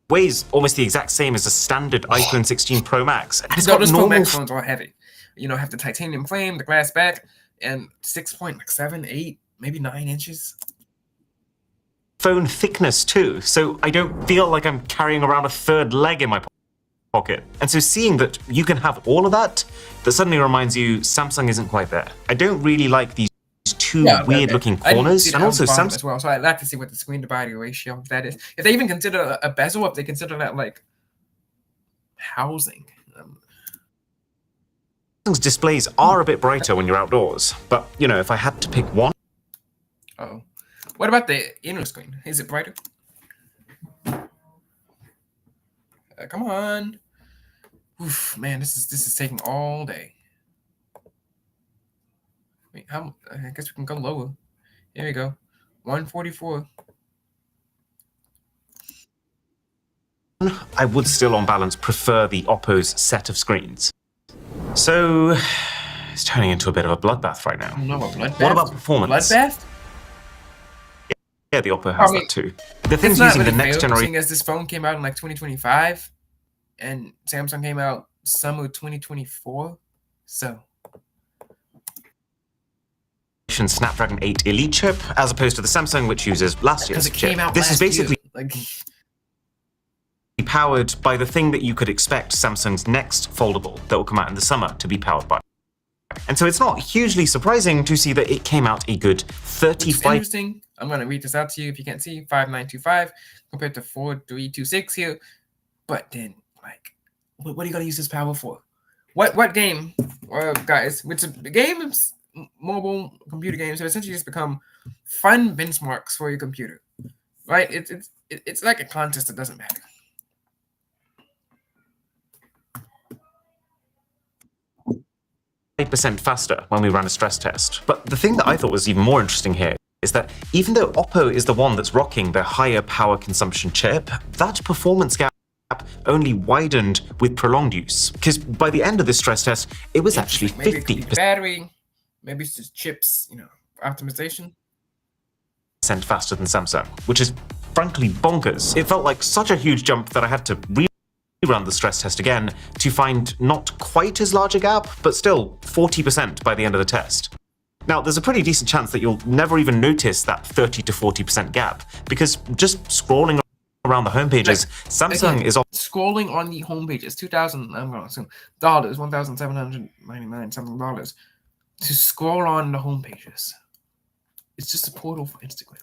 Speaker 2: Weighs almost the exact same as a standard iPhone 16 Pro Max.
Speaker 1: It's got Pro Max phones are heavy. You know, have the titanium frame, the glass back, and 6.7, 8, maybe 9 inches.
Speaker 2: Phone thickness too, so I don't feel like I'm carrying around a third leg in my pocket. And so seeing that you can have all of that suddenly reminds you Samsung isn't quite there. I don't really like these two weird-looking corners, and also Samsung
Speaker 1: as well. So I'd like to see what the screen to body ratio of that is. If they even consider a bezel, if they consider that like housing.
Speaker 2: Samsung's displays are a bit brighter when you're outdoors, but you know, if I had to pick one.
Speaker 1: Oh, what about the inner screen? Is it brighter? Come on. Oof, man, this is taking all day. Wait, I guess we can go lower. Here we go. 144.
Speaker 2: I would still, on balance, prefer the Oppo's set of screens. So, it's turning into a bit of a bloodbath right now.
Speaker 1: No, a bloodbath?
Speaker 2: What about performance?
Speaker 1: Bloodbath?
Speaker 2: Yeah, the Oppo has that too. The thing's using the next generation.
Speaker 1: As this phone came out in like 2025, and Samsung came out summer 2024, so.
Speaker 2: Snapdragon 8 Elite chip, as opposed to the Samsung, which uses last year's chip.
Speaker 1: Came out
Speaker 2: this is basically
Speaker 1: like
Speaker 2: powered by the thing that you could expect Samsung's next foldable that will come out in the summer to be powered by. And so it's not hugely surprising to see that it came out a good 35.
Speaker 1: Interesting. I'm going to read this out to you if you can't see. 5925 compared to 4326 here. But then, like, what are you going to use this power for? What game, guys? Which the games, mobile computer games, have essentially just become fun benchmarks for your computer, right? It's like a contest that doesn't matter.
Speaker 2: % faster when we ran a stress test. But the thing that I thought was even more interesting here is that even though Oppo is the one that's rocking the higher power consumption chip, that performance gap only widened with prolonged use. Because by the end of this stress test, it was actually 50%
Speaker 1: battery, maybe it's just chips, optimization.
Speaker 2: Faster than Samsung, which is frankly bonkers. It felt like such a huge jump that I had to run the stress test again to find not quite as large a gap, but still 40% by the end of the test. Now, there's a pretty decent chance that you'll never even notice that 30 to 40% gap, because just scrolling around the home pages, Samsung
Speaker 1: Again,
Speaker 2: is
Speaker 1: scrolling on the home pages, $2,000, I'm going to assume, dollars, $1,799 something dollars to scroll on the home pages. It's just a portal for Instagram.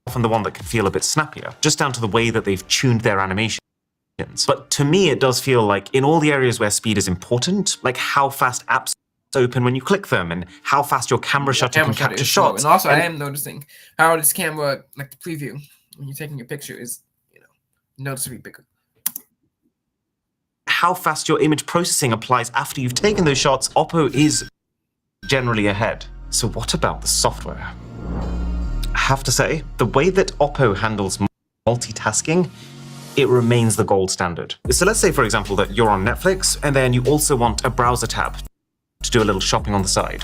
Speaker 2: often the one that can feel a bit snappier, just down to the way that they've tuned their animations. But to me, it does feel like in all the areas where speed is important, like how fast apps open when you click them and how fast your camera shutter can capture shots.
Speaker 1: And also, I am noticing how this camera, like the preview, when you're taking a picture, is noticeably bigger.
Speaker 2: How fast your image processing applies after you've taken those shots, Oppo is generally ahead. So what about the software? I have to say, the way that Oppo handles multitasking, it remains the gold standard. So let's say, for example, that you're on Netflix and then you also want a browser tab to do a little shopping on the side.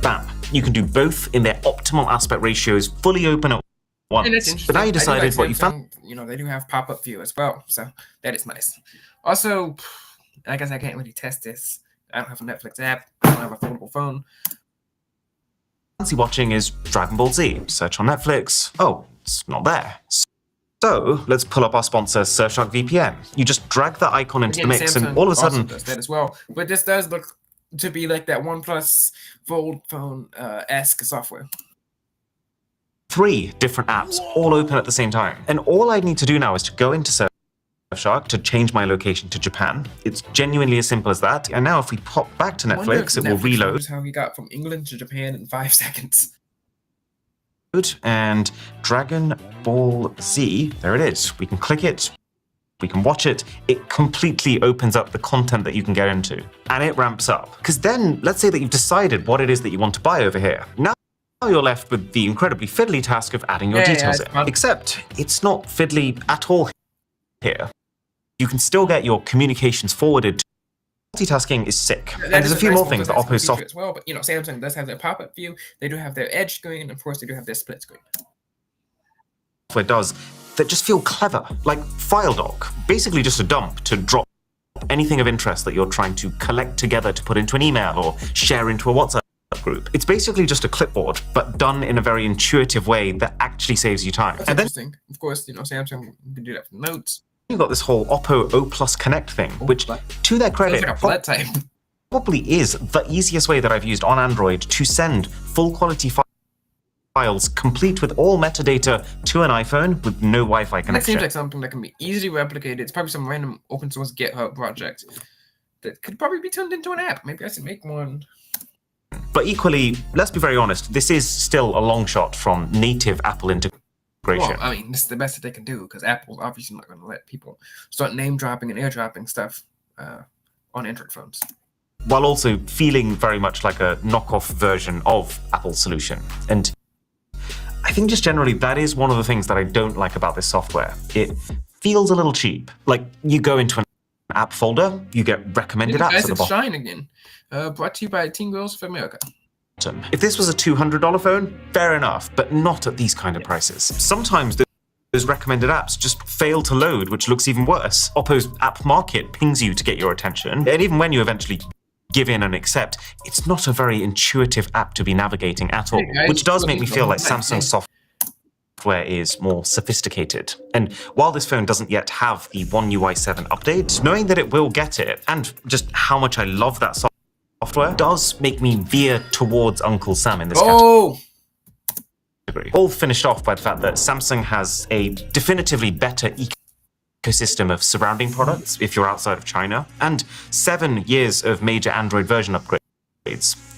Speaker 2: Bam! You can do both in their optimal aspect ratios, fully open at once. But now you decided what you found.
Speaker 1: They do have pop-up view as well, so that is nice. Also, I guess I can't really test this. I don't have a Netflix app. I don't have a foldable phone.
Speaker 2: Fancy watching is Dragon Ball Z. Search on Netflix. Oh, it's not there. So let's pull up our sponsor, Surfshark VPN. You just drag that icon into the mix,
Speaker 1: Samsung
Speaker 2: and all of a sudden,
Speaker 1: also does that as well. But this does look to be like that OnePlus Fold phone esque software.
Speaker 2: 3 different apps all open at the same time. And all I need to do now is to go into Surfshark to change my location to Japan. It's genuinely as simple as that. And now if we pop back to Netflix, it will reload.
Speaker 1: How we got from England to Japan in 5 seconds.
Speaker 2: And Dragon Ball Z, there it is. We can click it, we can watch it. It completely opens up the content that you can get into. And it ramps up. Because then, let's say that you've decided what it is that you want to buy over here. Now you're left with the incredibly fiddly task of adding your details in. Except, it's not fiddly at all here. You can still get your communications forwarded to multitasking is sick. And there's a few more things that Oppo software
Speaker 1: as well, but Samsung does have their pop-up view. They do have their edge screen, and of course they do have their split screen.
Speaker 2: Software does that just feel clever, like FileDoc, basically just a dump to drop anything of interest that you're trying to collect together to put into an email or share into a WhatsApp group. It's basically just a clipboard, but done in a very intuitive way that actually saves you time.
Speaker 1: That's interesting. Of course, Samsung can do that for notes.
Speaker 2: You've got this whole Oppo O Plus Connect thing, which, to their credit, probably is the easiest way that I've used on Android to send full quality files complete with all metadata to an iPhone with no Wi-Fi connection.
Speaker 1: That seems like something that can be easily replicated. It's probably some random open source GitHub project that could probably be turned into an app. Maybe I should make one.
Speaker 2: But equally, let's be very honest, this is still a long shot from native Apple integration.
Speaker 1: Well, I mean, this is the best that they can do because Apple's obviously not going to let people start name dropping and airdropping stuff on Android phones.
Speaker 2: While also feeling very much like a knockoff version of Apple's solution. And I think just generally that is one of the things that I don't like about this software. It feels a little cheap. Like you go into an app folder, you get recommended apps at the bottom.
Speaker 1: Shine again. Brought to you by Teen Girls of America.
Speaker 2: If this was a $200 phone, fair enough, but not at these kind of prices. Sometimes those recommended apps just fail to load, which looks even worse. Oppo's App Market pings you to get your attention, and even when you eventually give in and accept, it's not a very intuitive app to be navigating at all, which does make me feel like Samsung software is more sophisticated. And while this phone doesn't yet have the One UI 7 update, knowing that it will get it, and just how much I love that software does make me veer towards Uncle Sam in this category. All finished off by the fact that Samsung has a definitively better ecosystem of surrounding products if you're outside of China, and 7 years of major Android version upgrades.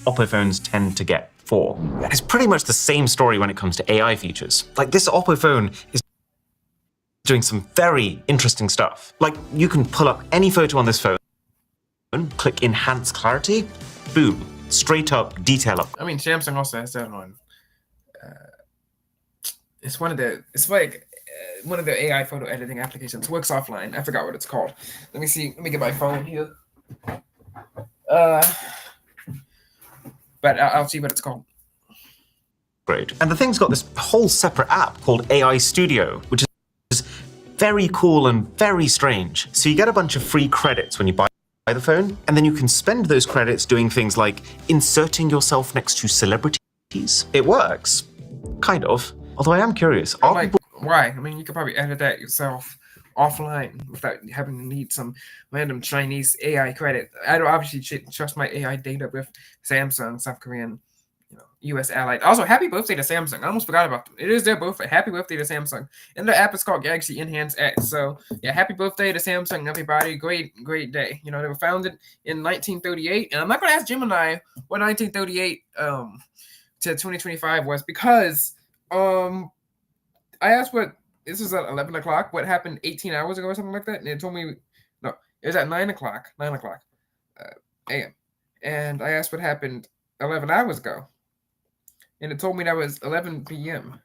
Speaker 2: Oppo phones tend to get 4. It's pretty much the same story when it comes to AI features. Like this Oppo phone is doing some very interesting stuff. Like you can pull up any photo on this phone, click Enhance Clarity, boom, straight up detail up.
Speaker 1: I mean, Samsung also has that on. It's one of their AI photo editing applications. Works offline. I forgot what it's called. Let me see. Let me get my phone here. But I'll see what it's called.
Speaker 2: Great. And the thing's got this whole separate app called AI Studio, which is very cool and very strange. So you get a bunch of free credits when you buy the phone, and then you can spend those credits doing things like inserting yourself next to celebrities. It works, kind of. Although I am curious, are
Speaker 1: Like,
Speaker 2: people
Speaker 1: why? I mean, you could probably edit that yourself offline without having to need some random Chinese AI credit. I don't obviously trust my AI data with Samsung, South Korean, U.S. allied. Also, happy birthday to Samsung. I almost forgot about them. It is their birthday. Happy birthday to Samsung. And their app is called Galaxy Enhance X. So, yeah, happy birthday to Samsung, everybody. Great day. They were founded in 1938. And I'm not going to ask Gemini what 1938 to 2025 was, because I asked this was at 11 o'clock, what happened 18 hours ago or something like that. And it told me, no, it was at 9 o'clock a.m. And I asked what happened 11 hours ago. And it told me that was 11 p.m.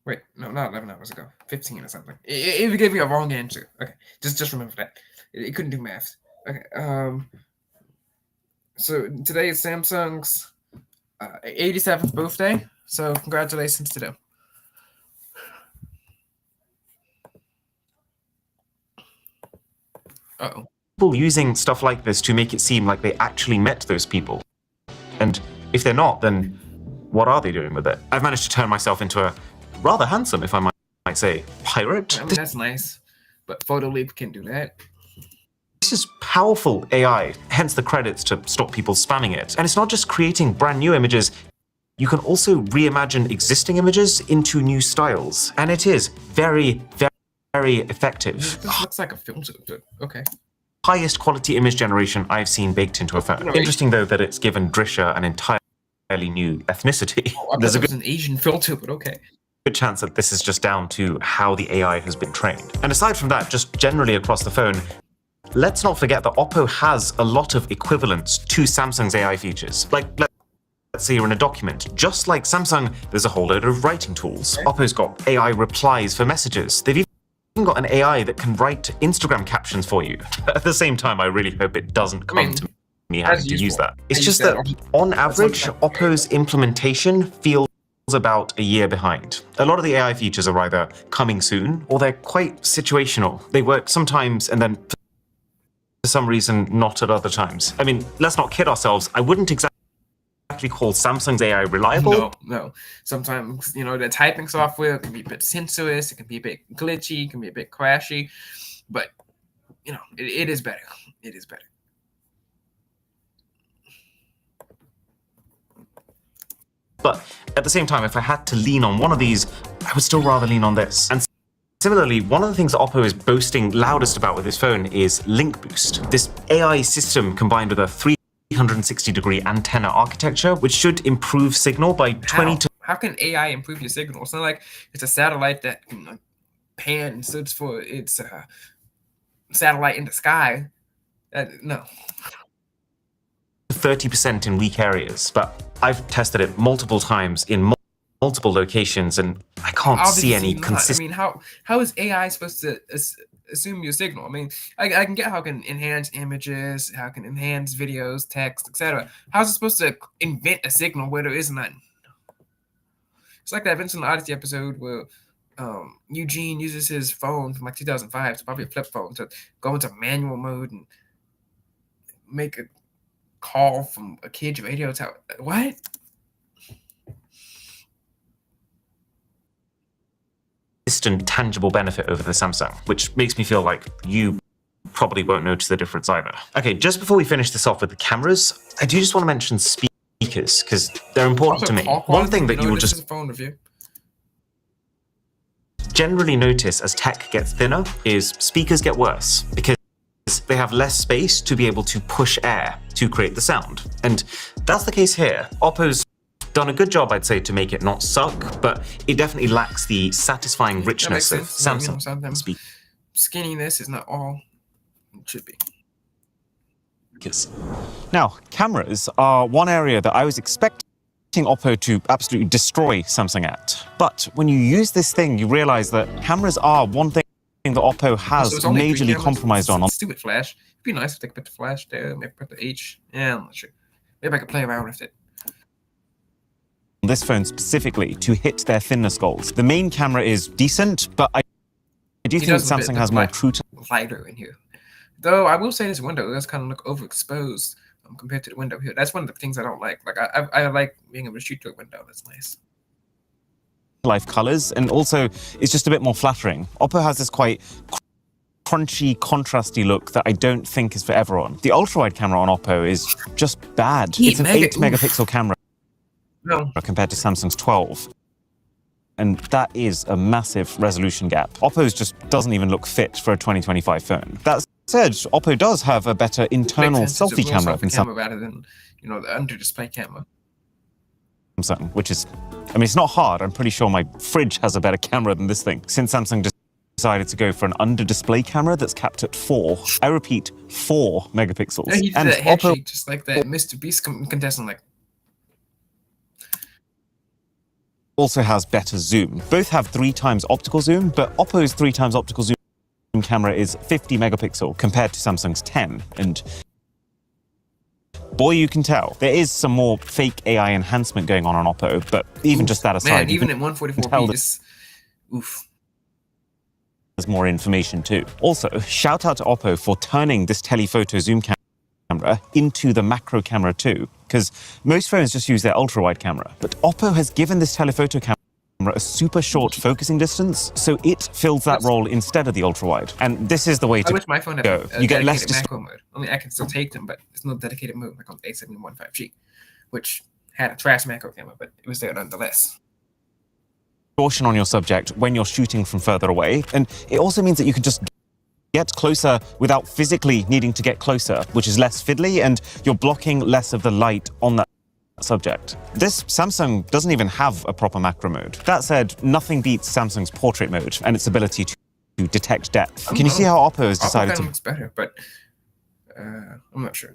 Speaker 1: Wait, no, not 11 hours ago. 15 or something. It gave me a wrong answer. Okay, just remember that. It couldn't do math. Okay, so today is Samsung's 87th birthday. So congratulations to them. Uh-oh.
Speaker 2: people using stuff like this to make it seem like they actually met those people? And if they're not, then what are they doing with it? I've managed to turn myself into a rather handsome, if I might say, pirate.
Speaker 1: I mean, that's nice, but Photoleap can do that.
Speaker 2: This is powerful AI, hence the credits to stop people spamming it. And it's not just creating brand new images, you can also reimagine existing images into new styles. And it is very, very, very effective.
Speaker 1: This looks like a film, but okay.
Speaker 2: Highest quality image generation I've seen baked into a phone. Interesting, though, that it's given Drisha an entirely new ethnicity.
Speaker 1: There's an Asian filter, but okay.
Speaker 2: Good chance that this is just down to how the AI has been trained. And aside from that, just generally across the phone, let's not forget that Oppo has a lot of equivalents to Samsung's AI features. Like, let's say you're in a document. Just like Samsung, there's a whole load of writing tools. Okay. Oppo's got AI replies for messages. They've even got an AI that can write Instagram captions for you. At the same time, I really hope it doesn't come to me having to use that. It's just that, on average, Oppo's implementation feels about a year behind. A lot of the AI features are either coming soon, or they're quite situational. They work sometimes and then for some reason not at other times. I mean, let's not kid ourselves. I wouldn't exactly call Samsung's AI reliable.
Speaker 1: No. Sometimes, the typing software can be a bit sensuous, it can be a bit glitchy, it can be a bit crashy, but, it is better. It is better.
Speaker 2: But at the same time, if I had to lean on one of these, I would still rather lean on this. And similarly, one of the things that Oppo is boasting loudest about with this phone is Link Boost. This AI system combined with a 360-degree antenna architecture, which should improve signal by 20 to...
Speaker 1: How can AI improve your signal? It's not like it's a satellite that can pan and search for its satellite in the sky. No.
Speaker 2: 30% in weak areas, but I've tested it multiple times in multiple locations, and I can't see any consistent.
Speaker 1: I mean, how is AI supposed to assume your signal? I mean, I can get how it can enhance images, how it can enhance videos, text, etc. How's it supposed to invent a signal where there is none? It's like that Vincent Odyssey episode where Eugene uses his phone from like 2005, it's probably a flip phone, to go into manual mode and make a call from a kid's radio tower. What?
Speaker 2: Distant, tangible benefit over the Samsung, which makes me feel like you probably won't notice the difference either. Okay, just before we finish this off with the cameras, I do just want to mention speakers, because they're important to me. One thing that you will just
Speaker 1: phone review.
Speaker 2: Generally notice as tech gets thinner is speakers get worse, because they have less space to be able to push air to create the sound. And that's the case here. Oppo's done a good job, I'd say, to make it not suck, but it definitely lacks the satisfying richness of Samsung speakers.
Speaker 1: Skinniness is not all it should be.
Speaker 3: Now, cameras are one area that I was expecting Oppo to absolutely destroy Samsung at. But when you use this thing, you realize that cameras are one thing that Oppo has majorly compromised on.
Speaker 1: Stupid flash. It'd be nice if they could put the flash there, maybe put the H. Yeah, I'm not sure. Maybe I could play around with it.
Speaker 3: this phone specifically to hit their thinness goals. The main camera is decent, but I do think Samsung has more true to
Speaker 1: lighter in here. Though I will say this window does kind of look overexposed compared to the window here. That's one of the things I don't like. Like I like being able to shoot through a window. That's nice.
Speaker 3: life colors, and also it's just a bit more flattering. Oppo has this quite crunchy, contrasty look that I don't think is for everyone. The ultra-wide camera on Oppo is just bad. It's an 8-megapixel camera compared to Samsung's 12. And that is a massive resolution gap. Oppo's just doesn't even look fit for a 2025 phone. That said, Oppo does have a better internal selfie camera than Samsung,
Speaker 1: rather than, you know, the under-display camera.
Speaker 3: Which is, I mean, it's not hard. I'm pretty sure my fridge has a better camera than this thing. Since Samsung decided to go for an under-display camera that's capped at 4. I repeat, 4 megapixels.
Speaker 1: Yeah, he did
Speaker 3: and
Speaker 1: that head
Speaker 3: Oppo
Speaker 1: shake just like that Mr. Beast contestant, like.
Speaker 3: Also has better zoom. Both have 3 times optical zoom, but Oppo's 3 times optical zoom camera is 50 megapixel compared to Samsung's 10. And boy, you can tell. There is some more fake AI enhancement going on Oppo, but even just that aside,
Speaker 1: man, even at 144p, this, oof.
Speaker 3: There's more information too. Also, shout out to Oppo for turning this telephoto zoom camera into the macro camera too, because most phones just use their ultra-wide camera. But Oppo has given this telephoto camera a super short focusing distance, so it fills that role instead of the ultra-wide. And this is the way to
Speaker 1: I wish my phone had
Speaker 3: go.
Speaker 1: A
Speaker 3: you get less
Speaker 1: macro mode. I mean, I can still take them, but there's no dedicated mode like on the A715G, which had a trash macro camera, but it was there nonetheless.
Speaker 3: Distortion on your subject when you're shooting from further away, and it also means that you can just get closer without physically needing to get closer, which is less fiddly, and you're blocking less of the light on that subject. This Samsung doesn't even have a proper macro mode. That said, nothing beats Samsung's portrait mode and its ability to detect depth. Can you see how Oppo has decided to
Speaker 1: looks better, but I'm not sure.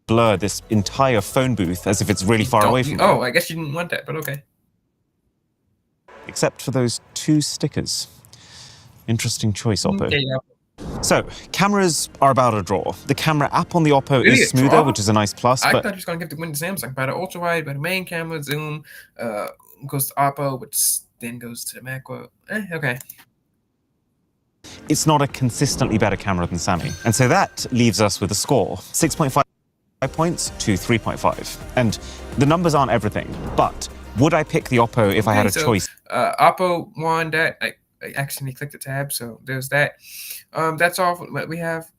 Speaker 3: Blur this entire phone booth as if it's really far away from you?
Speaker 1: Oh, I guess you didn't want that, but okay.
Speaker 3: Except for those 2 stickers. Interesting choice, Oppo.
Speaker 1: Yeah.
Speaker 3: So, cameras are about a draw. The camera app on the Oppo is smoother, which is a nice plus.
Speaker 1: I
Speaker 3: but
Speaker 1: thought you was going to give the win to Samsung. By the ultra-wide, by the main camera, zoom, goes to Oppo, which then goes to the macro. Okay.
Speaker 3: It's not a consistently better camera than Sammy. And so that leaves us with a score. 6.5 points to 3.5. And the numbers aren't everything, but would I pick the Oppo if I had a choice?
Speaker 1: Oppo won that. I accidentally clicked the tab, so there's that. That's all what we have for